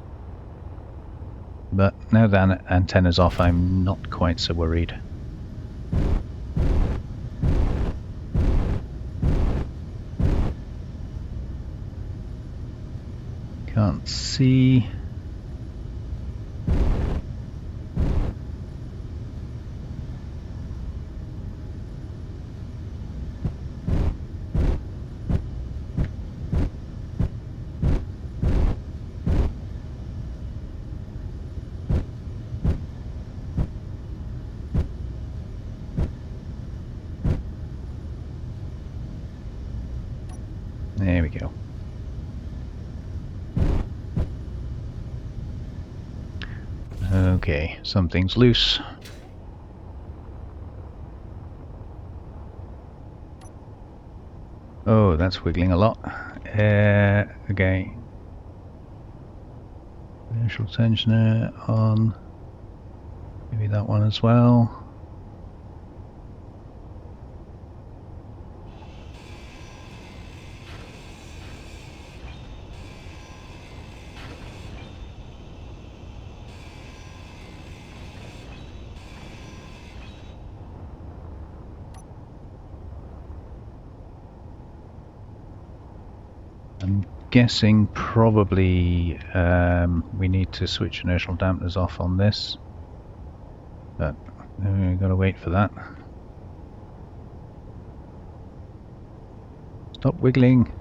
But now that antenna's off, I'm not quite so worried. Can't see. Okay, something's loose. Oh, that's wiggling a lot. Okay. Initial tensioner on. Maybe that one as well. I'm guessing probably we need to switch inertial dampeners off on this, but we've got to wait for that. Stop wiggling.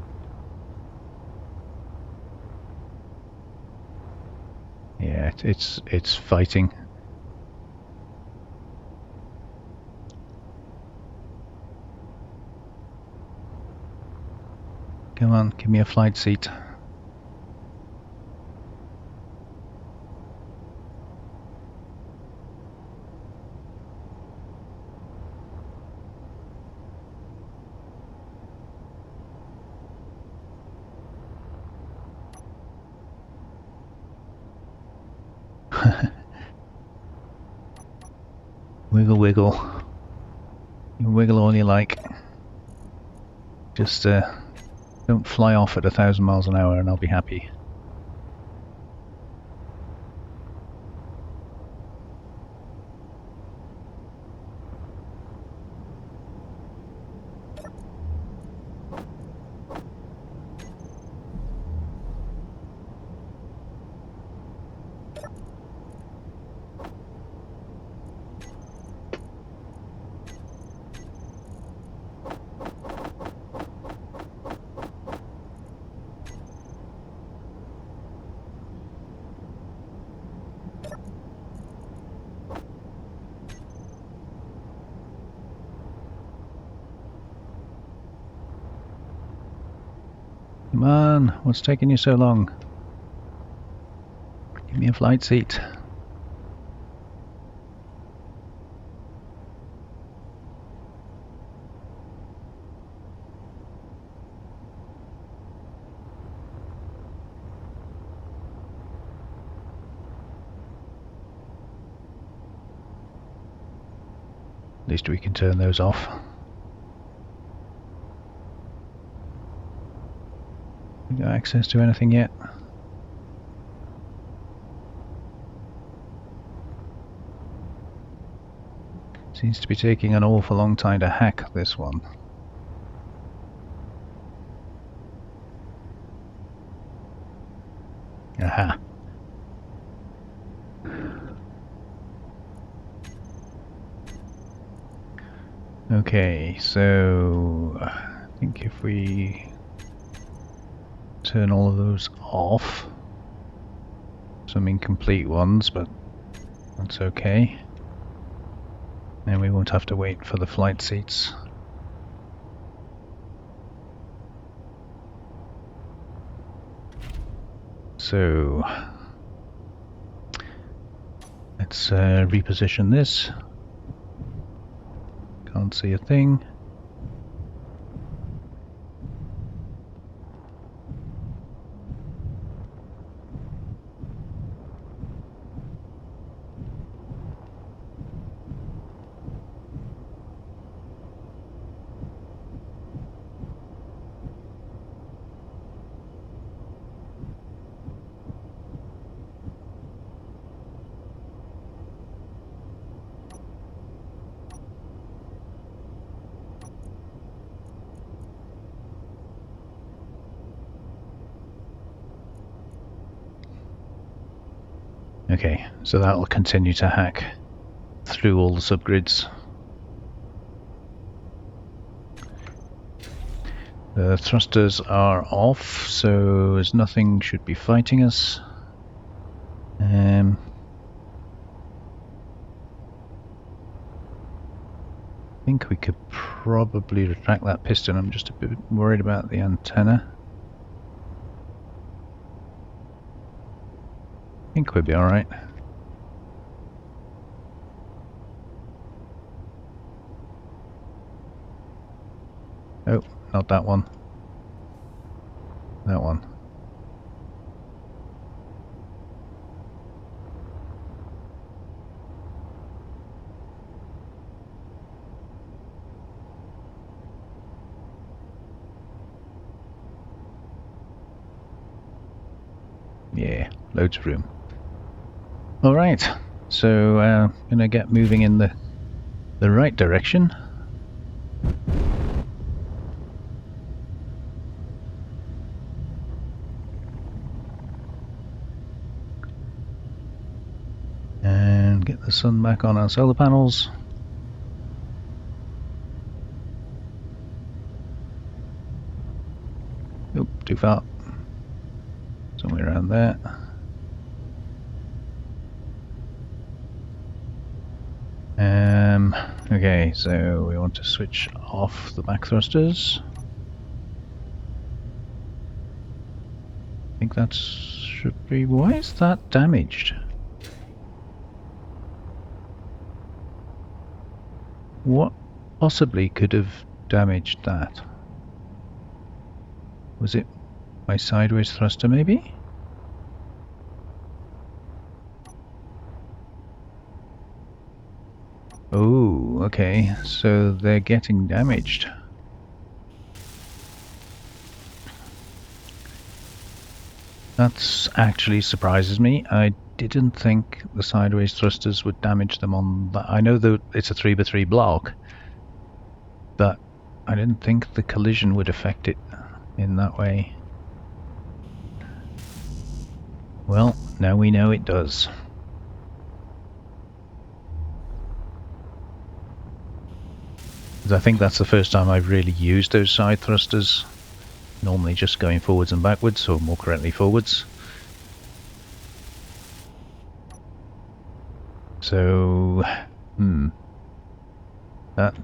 Yeah, it's fighting. Come on, give me a flight seat. Wiggle, wiggle. You wiggle all you like. Just don't fly off at 1,000 miles an hour and I'll be happy. Come on, what's taking you so long? Give me a flight seat. At least we can turn those off. We got access to anything yet? Seems to be taking an awful long time to hack this one. Aha. Okay, so I think if we turn all of those off, some incomplete ones, but that's okay. And we won't have to wait for the flight seats. So let's reposition this. Can't see a thing. Okay, so that will continue to hack through all the subgrids. The thrusters are off, so there's nothing should be fighting us. I think we could probably retract that piston. I'm just a bit worried about the antenna. I think we'll be alright. Oh, not that one. That one. Yeah, loads of room. All right, so gonna get moving in the right direction. And get the sun back on our solar panels. Oop, too far. Somewhere around there. Okay, so we want to switch off the back thrusters. I think that should be... Why is that damaged? What possibly could have damaged that? Was it my sideways thruster maybe? Oh, okay, so they're getting damaged. That actually surprises me. I didn't think the sideways thrusters would damage them on that. I know that it's a 3x3 block, but I didn't think the collision would affect it in that way. Well, now we know it does. I think that's the first time I've really used those side thrusters. Normally just going forwards and backwards, or more correctly forwards. So, that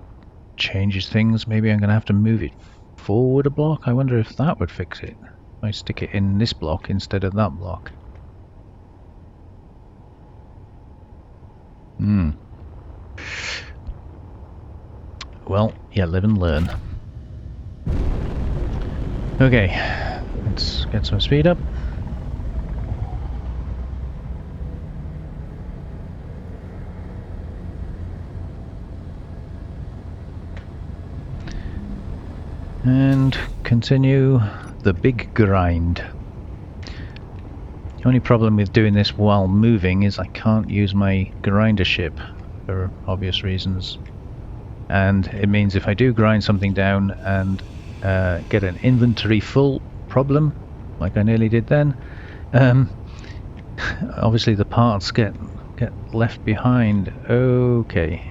changes things. Maybe I'm going to have to move it forward a block. I wonder if that would fix it. If I stick it in this block instead of that block. Well, yeah, live and learn. Okay, let's get some speed up. And continue the big grind. The only problem with doing this while moving is I can't use my grinder ship for obvious reasons. And it means if I do grind something down and get an inventory full problem, like I nearly did then, obviously the parts get left behind. Okay.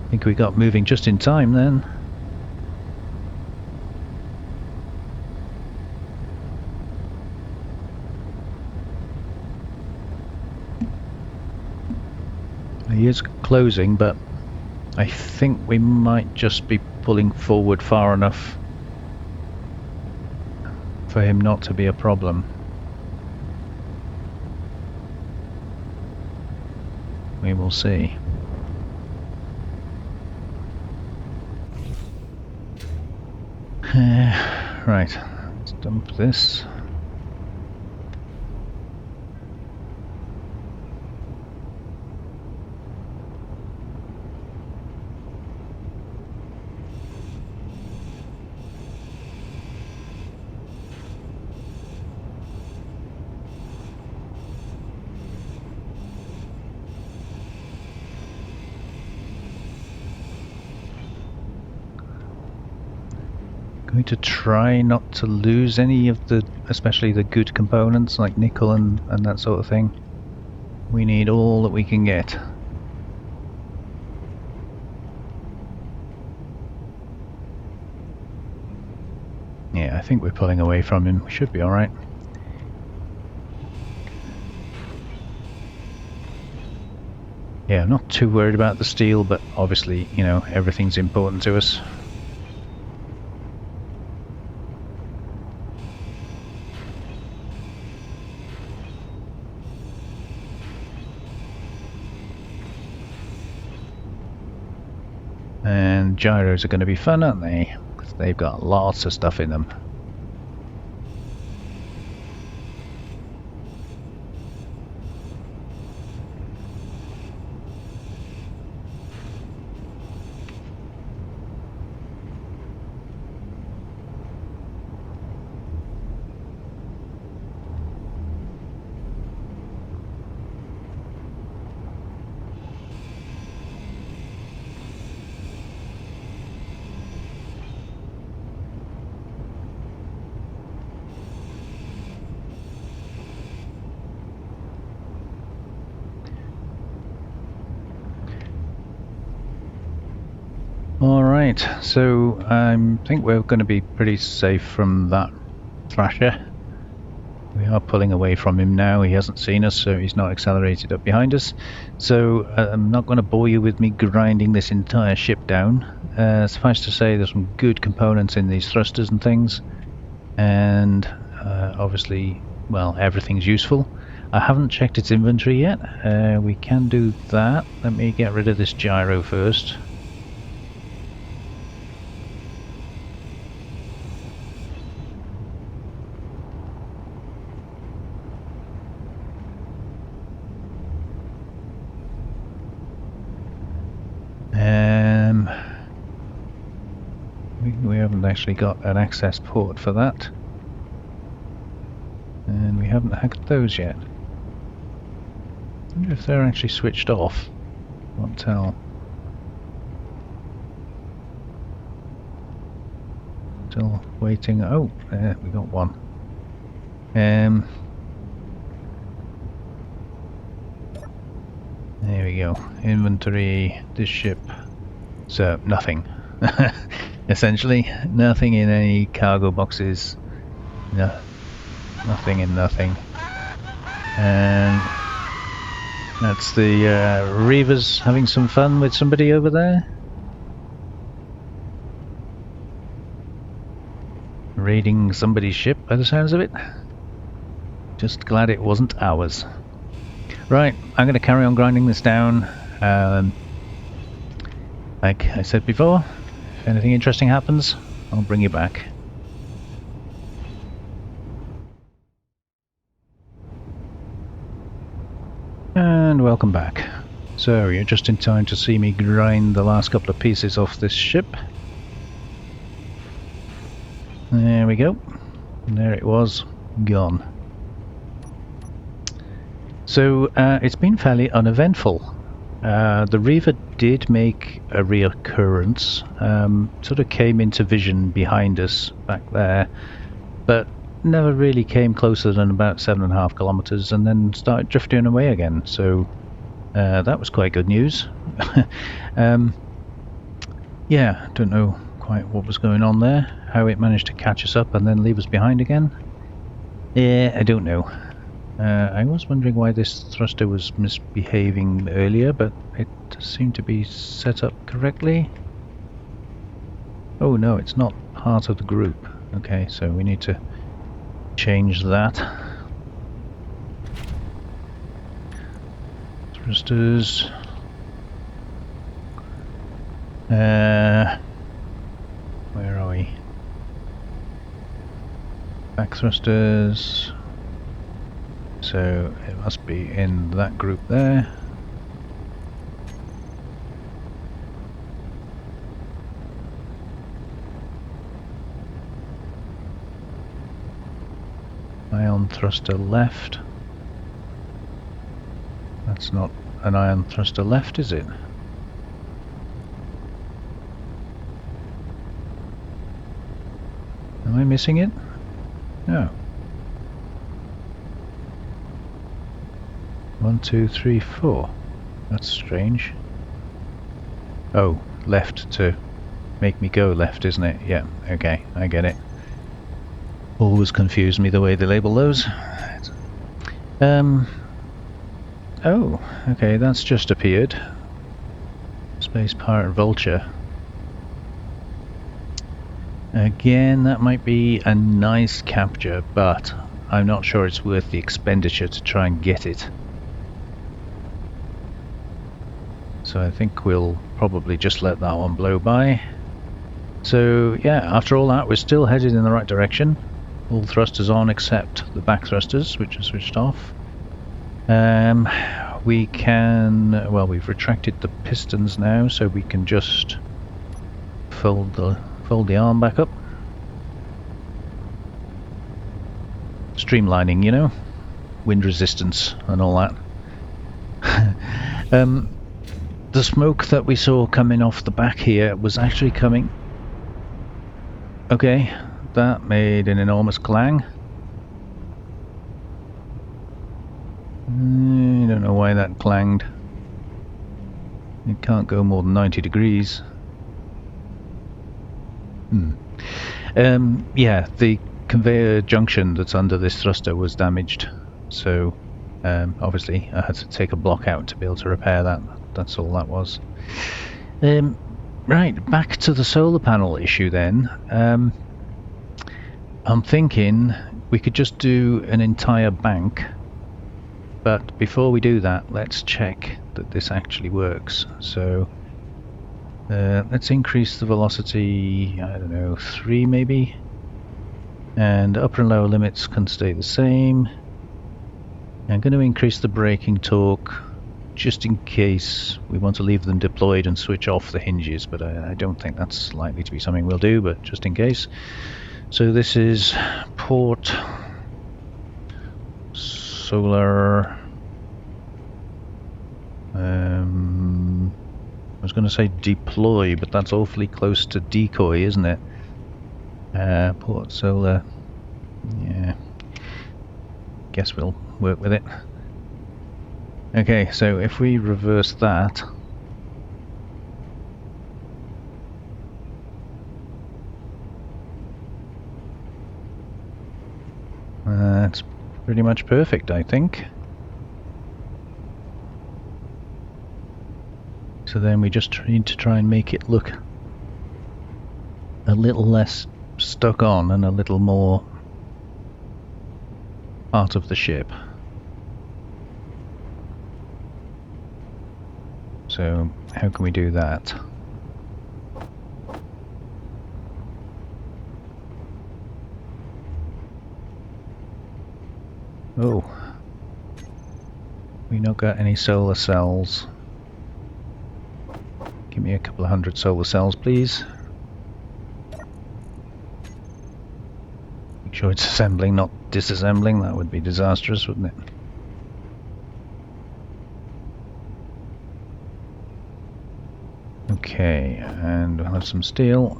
I think we got moving just in time then. He is closing, but I think we might just be pulling forward far enough for him not to be a problem. We will see. Right, let's dump this. Going to try not to lose any of the, especially the good components like nickel and that sort of thing. We need all that we can get. Yeah, I think we're pulling away from him. We should be alright. Yeah, I'm not too worried about the steel, but obviously, you know, everything's important to us. And gyros are going to be fun, aren't they? 'Cause they've got lots of stuff in them. Alright, so I think we're going to be pretty safe from that thrasher. We are pulling away from him now. He hasn't seen us, so he's not accelerated up behind us. So I'm not going to bore you with me grinding this entire ship down. Suffice to say, there's some good components in these thrusters and things, and obviously, well, everything's useful. I haven't checked its inventory yet. We can do that. Let me get rid of this gyro first. We haven't actually got an access port for that, and we haven't hacked those yet. I wonder if they're actually switched off. Can't tell. Still waiting. Oh, there we got one. There we go. Inventory. This ship. So nothing. Essentially, nothing in any cargo boxes. No, nothing in nothing. And that's the Reavers having some fun with somebody over there. Raiding somebody's ship by the sounds of it. Just glad it wasn't ours. Right, I'm going to carry on grinding this down. Like I said before, if anything interesting happens, I'll bring you back. And welcome back. So you're just in time to see me grind the last couple of pieces off this ship. There we go. And there it was, gone. So it's been fairly uneventful. The Reaver did make a reoccurrence, sort of came into vision behind us back there, but never really came closer than about 7.5 kilometers and then started drifting away again, so that was quite good news. Yeah, don't know quite what was going on there, how it managed to catch us up and then leave us behind again. Yeah, I don't know. I was wondering why this thruster was misbehaving earlier, but it seemed to be set up correctly. Oh no, it's not part of the group. Okay, so we need to change that. Thrusters. Where are we? Back thrusters. So it must be in that group there. Ion thruster left. That's not an ion thruster left, is it? Am I missing it? No. 1, 2, 3, 4. That's strange. Oh, left to make me go left, isn't it? Yeah, okay, I get it. Always confuse me the way they label those. Oh, okay, that's just appeared. Space Pirate Vulture. Again, that might be a nice capture, but I'm not sure it's worth the expenditure to try and get it. So I think we'll probably just let that one blow by. So yeah, after all that, we're still headed in the right direction. All thrusters on except the back thrusters, which are switched off. We can, well, we've retracted the pistons now, so we can just fold the arm back up. Streamlining, you know, wind resistance and all that. The smoke that we saw coming off the back here was actually coming. Okay, that made an enormous clang. I don't know why that clanged. It can't go more than 90 degrees. Yeah, the conveyor junction that's under this thruster was damaged, so obviously I had to take a block out to be able to repair that. That's all that was. Right, back to the solar panel issue then. I'm thinking we could just do an entire bank, but before we do that, let's check that this actually works. So let's increase the velocity, I don't know, 3 maybe, and upper and lower limits can stay the same. I'm going to increase the braking torque just in case we want to leave them deployed and switch off the hinges, but I don't think that's likely to be something we'll do, but just in case. So this is port solar, I was going to say deploy, but that's awfully close to decoy, isn't it? Port solar, yeah, guess we'll work with it. Okay, so if we reverse that, that's pretty much perfect, I think. So then we just need to try and make it look a little less stuck on and a little more part of the ship. So how can we do that? Oh, we not got any solar cells. Give me a couple of 100 solar cells, please. Make sure it's assembling, not disassembling. That would be disastrous, wouldn't it? Okay, and we'll have some steel.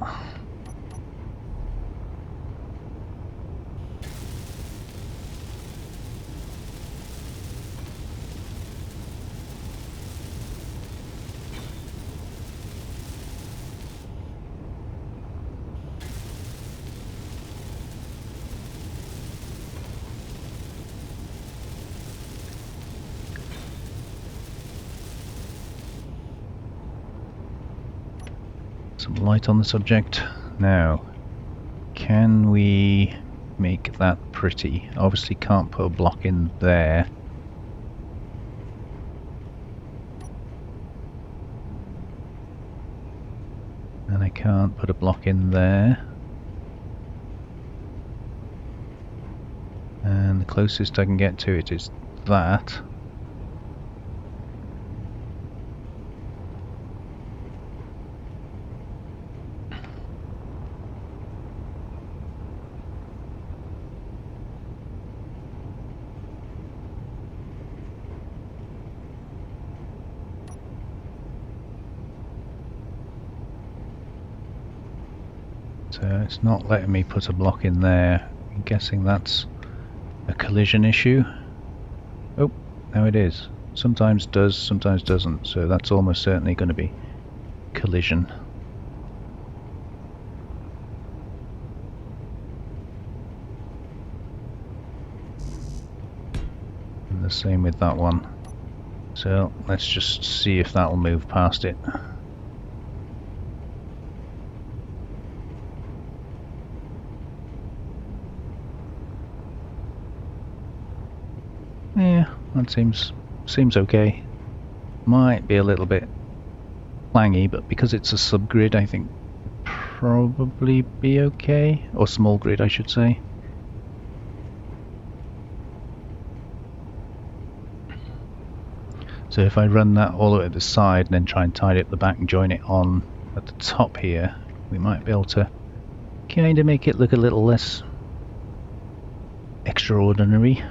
Some light on the subject. Now, can we make that pretty? Obviously can't put a block in there. And I can't put a block in there. And the closest I can get to it is that. So it's not letting me put a block in there. I'm guessing that's a collision issue. Oh, now it is. Sometimes does, sometimes doesn't. So that's almost certainly going to be collision. And the same with that one. So let's just see if that will move past it. Yeah, that seems okay. Might be a little bit clangy, but because it's a subgrid, I think probably be okay, or small grid, I should say. So if I run that all the way to the side and then try and tidy up the back and join it on at the top here, we might be able to kind of make it look a little less extraordinary.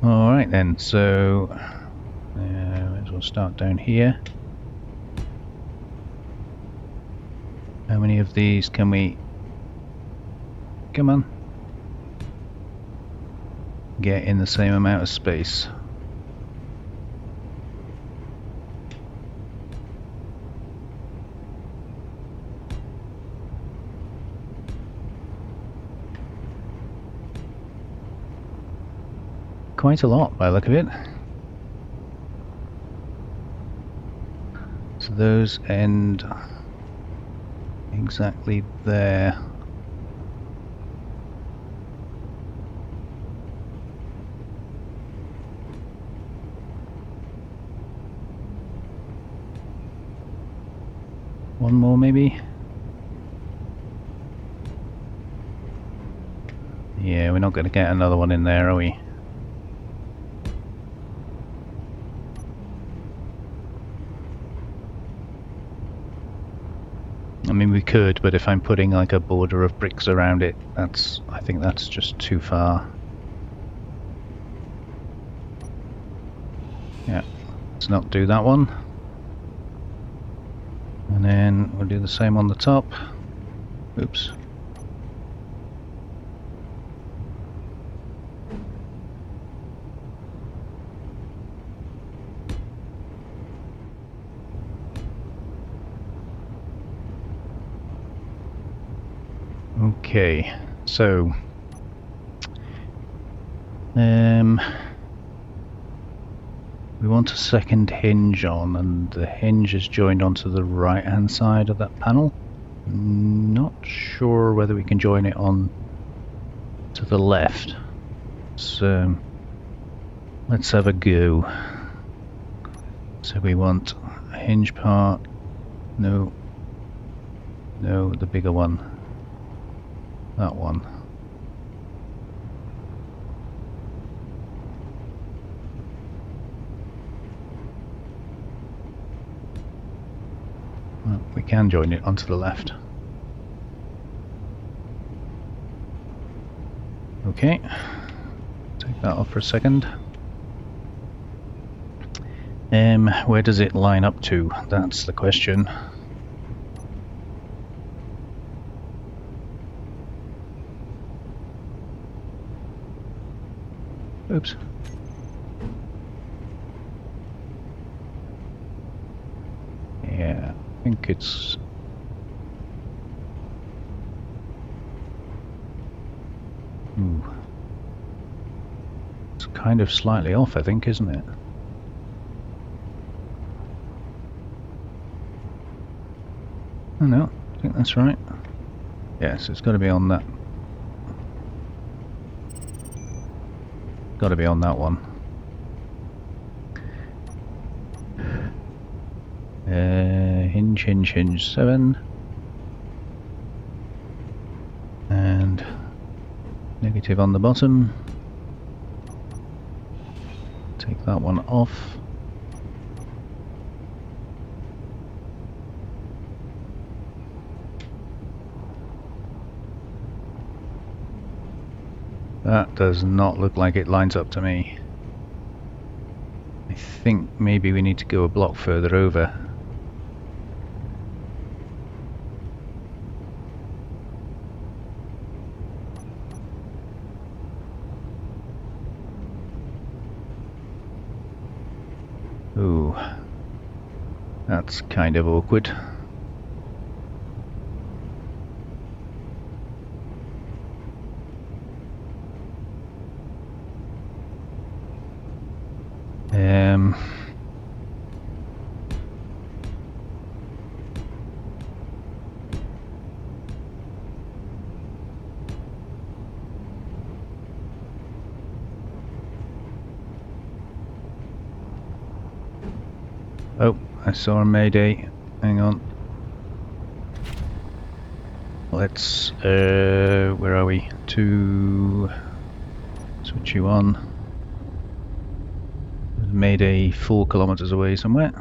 Alright then, so might as well start down here. How many of these can we... Come on. Get in the same amount of space? Quite a lot by the look of it. So those end exactly there. One more maybe? Yeah, we're not going to get another one in there, are we? I mean, we could, but if I'm putting like a border of bricks around it, I think that's just too far. Yeah, let's not do that one. And then we'll do the same on the top. Oops. Okay, so we want a second hinge on, and the hinge is joined onto the right hand side of that panel. Not sure whether we can join it on to the left, so let's have a go. So we want a hinge part, no, the bigger one, that one. Well, we can join it onto the left. Okay, take that off for a second. Where does it line up to? That's the question. Oops. Yeah, I think it's... Ooh. It's kind of slightly off, I think, isn't it? Oh no, I think that's right. Yes, it's got to be on that. Got to be on that one. Hinge 7. And negative on the bottom. Take that one off. That does not look like it lines up to me. I think maybe we need to go a block further over. Ooh, that's kind of awkward. I saw a mayday. Hang on. Let's, where are we? To switch you on. Mayday 4 kilometers away somewhere.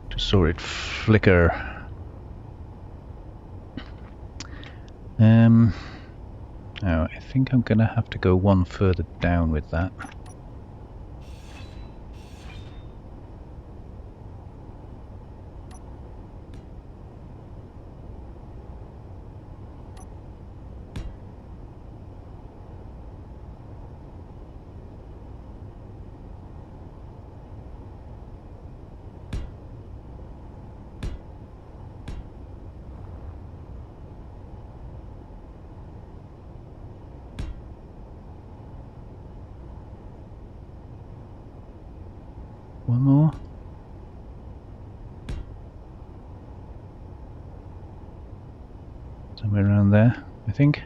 Just saw it flicker. Now I think I'm gonna have to go one further down with that. One more. Somewhere around there, I think.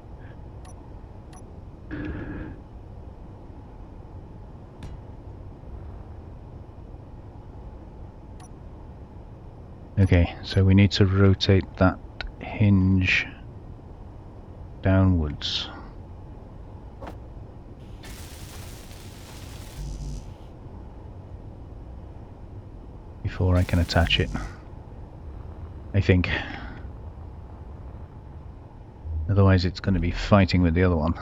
Okay, so we need to rotate that hinge downwards. Before I can attach it, I think. Otherwise it's going to be fighting with the other one.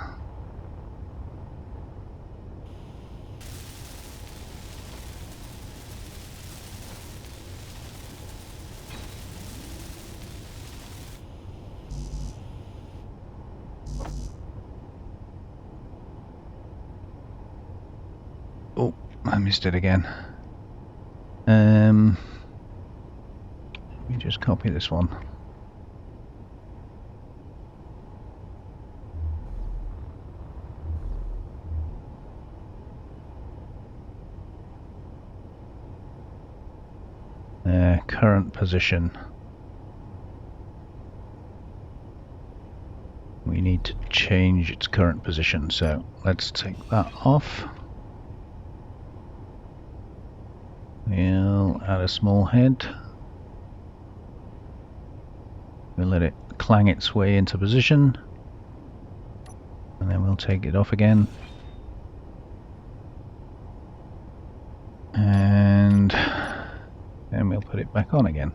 Oh, I missed it again. Let me just copy this one. Current position. We need to change its current position, so let's take that off. We'll add a small head. We'll let it clang its way into position, and then we'll take it off again. And then we'll put it back on again.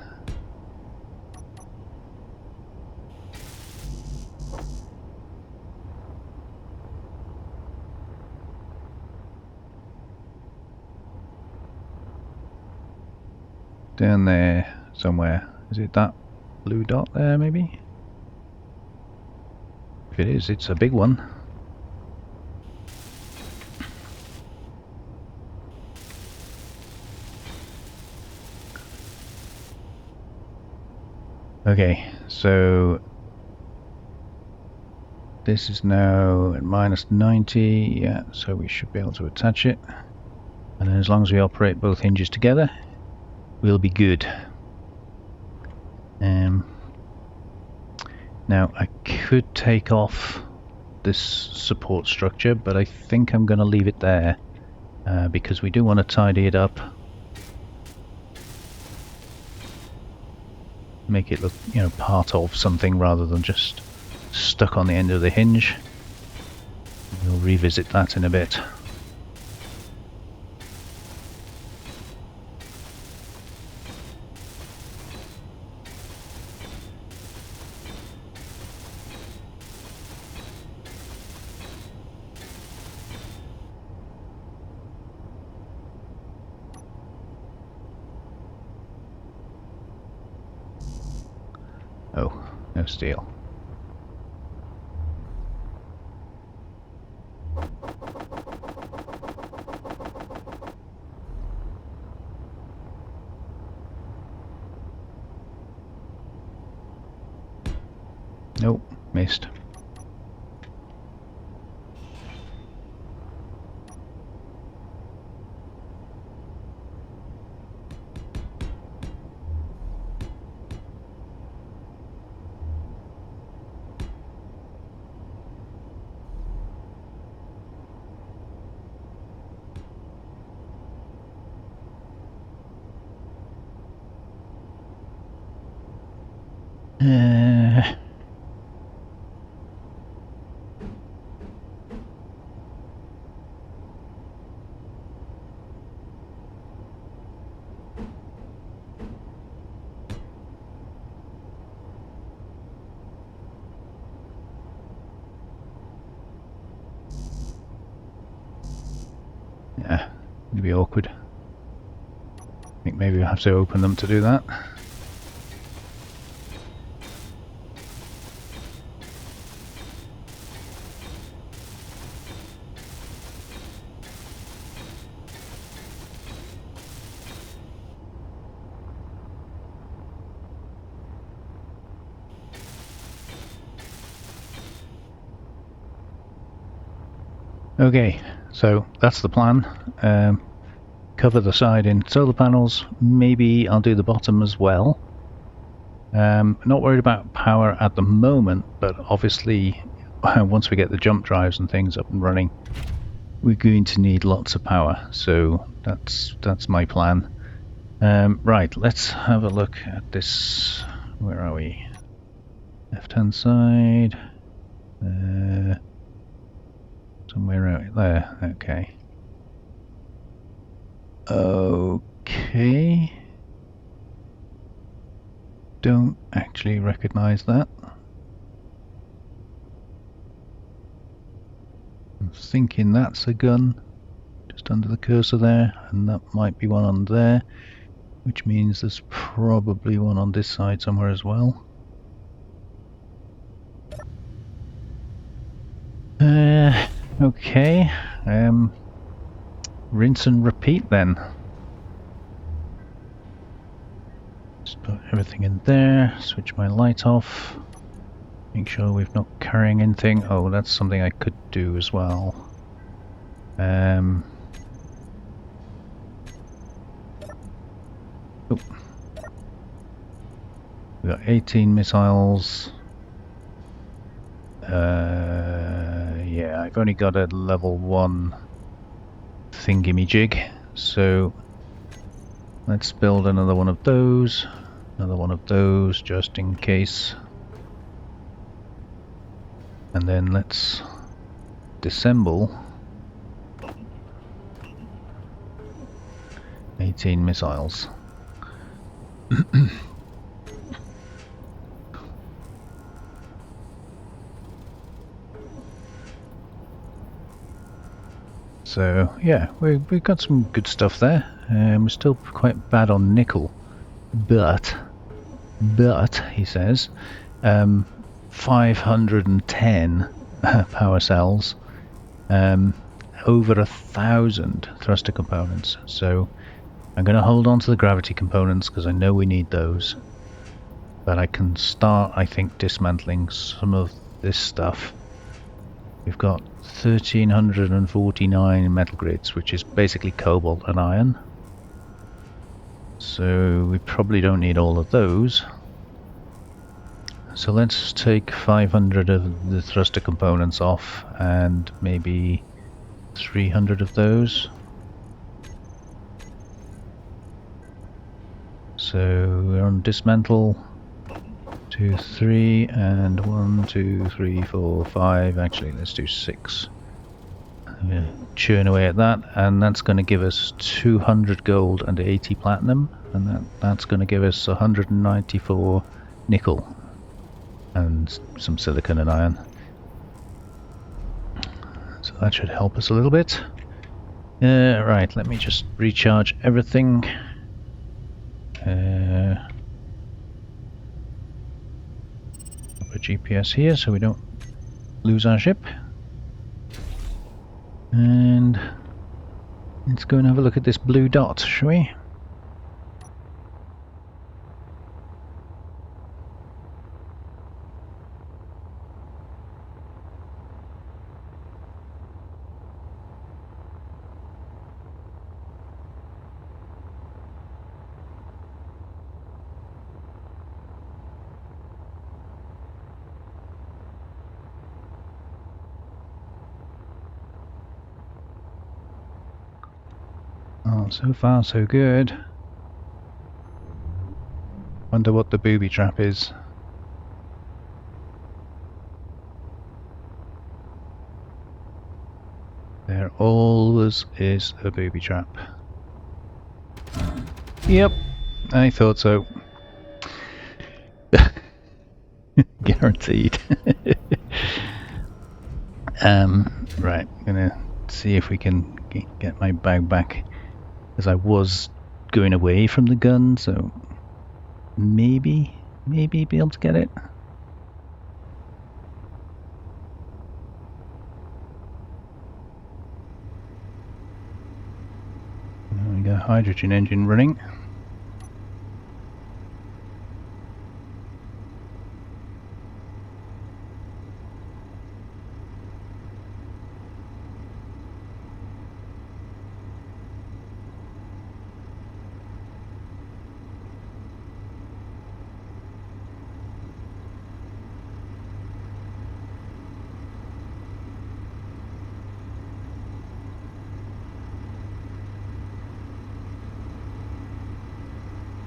Down there somewhere. Is it that blue dot there, maybe? If it is, it's a big one. Okay, so this is now at -90, yeah, so we should be able to attach it. And then as long as we operate both hinges together, we'll be good. Now I could take off this support structure, but I think I'm going to leave it there because we do want to tidy it up. Make it look, you know, part of something rather than just stuck on the end of the hinge. We'll revisit that in a bit. Oh, no steel. Nope, missed. It'd be awkward. I think maybe we'll have to open them to do that. Okay, so that's the plan. Cover the side in solar panels. Maybe I'll do the bottom as well. Not worried about power at the moment, but obviously once we get the jump drives and things up and running, we're going to need lots of power. So that's my plan. Right, let's have a look at this. Where are we? Left-hand side. Somewhere out there. Okay. Okay. Don't actually recognize that. I'm thinking that's a gun just under the cursor there, and that might be one on there, which means there's probably one on this side somewhere as well. Okay, rinse and repeat then. Just put everything in there, switch my light off, make sure we're not carrying anything. Oh, that's something I could do as well. Oh. We've got 18 missiles. Yeah, I've only got a level 1 thingamajig, so let's build another one of those, just in case, and then let's disassemble 18 missiles. So yeah, we've got some good stuff there. We're still quite bad on nickel, but he says 510 power cells, over 1,000 thruster components. So I'm going to hold on to the gravity components because I know we need those. But I can start, I think, dismantling some of this stuff. We've got 1,349 metal grids, which is basically cobalt and iron. So we probably don't need all of those. So let's take 500 of the thruster components off and maybe 300 of those. So we're on dismantle. 2, 3, and 1, 2, 3, 4, 5. Actually, let's do 6. I'm going to churn away at that, and that's going to give us 200 gold and 80 platinum, and that's going to give us 194 nickel and some silicon and iron. So that should help us a little bit. Right, let me just recharge everything. A GPS here so we don't lose our ship, and let's go and have a look at this blue dot, shall we? Oh, so far so good. Wonder what the booby trap is. There always is a booby trap. Yep, I thought so. Guaranteed. Right, I'm gonna see if we can get my bag back As I was going away from the gun, so maybe be able to get it. We got a hydrogen engine running.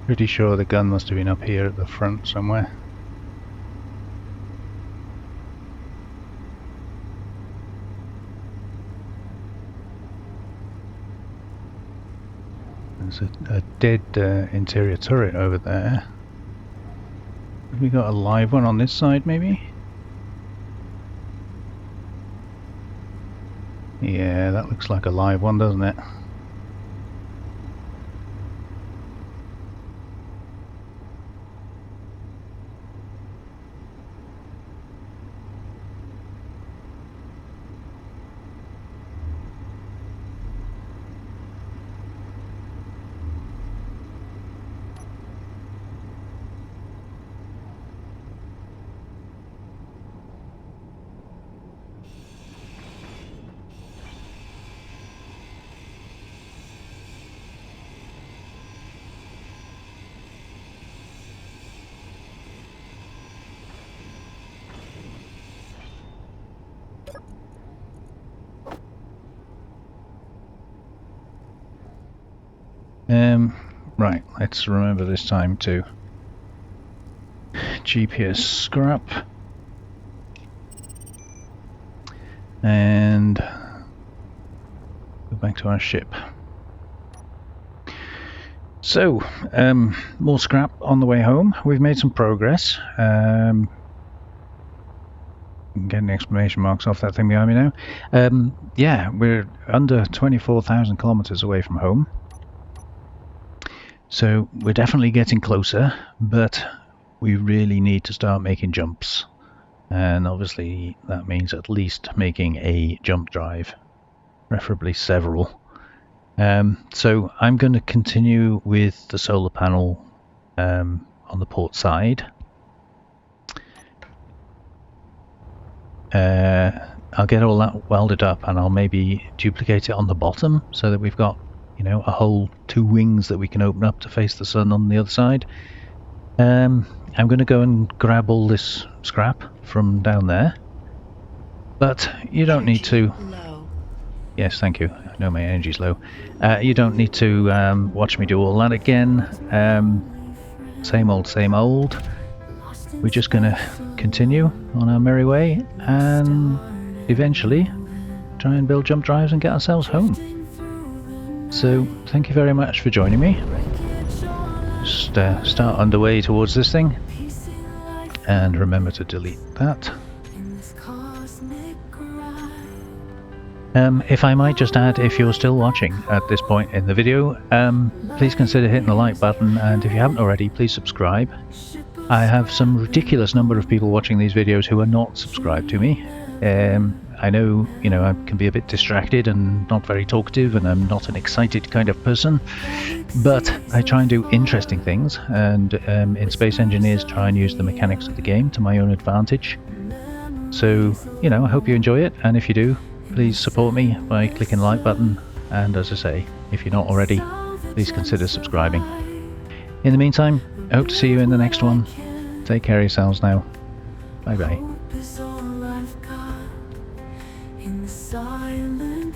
Pretty sure the gun must have been up here at the front somewhere. There's a dead interior turret over there. Have we got a live one on this side maybe? Yeah, that looks like a live one, doesn't it? Right, let's remember this time to GPS scrap and go back to our ship. So, more scrap on the way home. We've made some progress. I'm getting exclamation marks off that thing behind me now. Yeah, we're under 24,000 kilometers away from home. So we're definitely getting closer, but we really need to start making jumps. And obviously that means at least making a jump drive, preferably several. So I'm going to continue with the solar panel on the port side. I'll get all that welded up and I'll maybe duplicate it on the bottom so that we've got, you know, a whole 2 wings that we can open up to face the sun on the other side. I'm going to go and grab all this scrap from down there, but you don't need to. Low. Yes, thank you. I know my energy's low. You don't need to watch me do all that again. Same old, same old. We're just going to continue on our merry way and eventually try and build jump drives and get ourselves home. So, thank you very much for joining me. Just start underway towards this thing. And remember to delete that. If I might just add, if you're still watching at this point in the video, please consider hitting the like button, and if you haven't already, please subscribe. I have some ridiculous number of people watching these videos who are not subscribed to me. I know, you know, I can be a bit distracted and not very talkative, and I'm not an excited kind of person, but I try and do interesting things, and in Space Engineers try and use the mechanics of the game to my own advantage. So, you know, I hope you enjoy it, and if you do, please support me by clicking the like button, and as I say, if you're not already, please consider subscribing. In the meantime, I hope to see you in the next one. Take care of yourselves now. Bye bye. Silent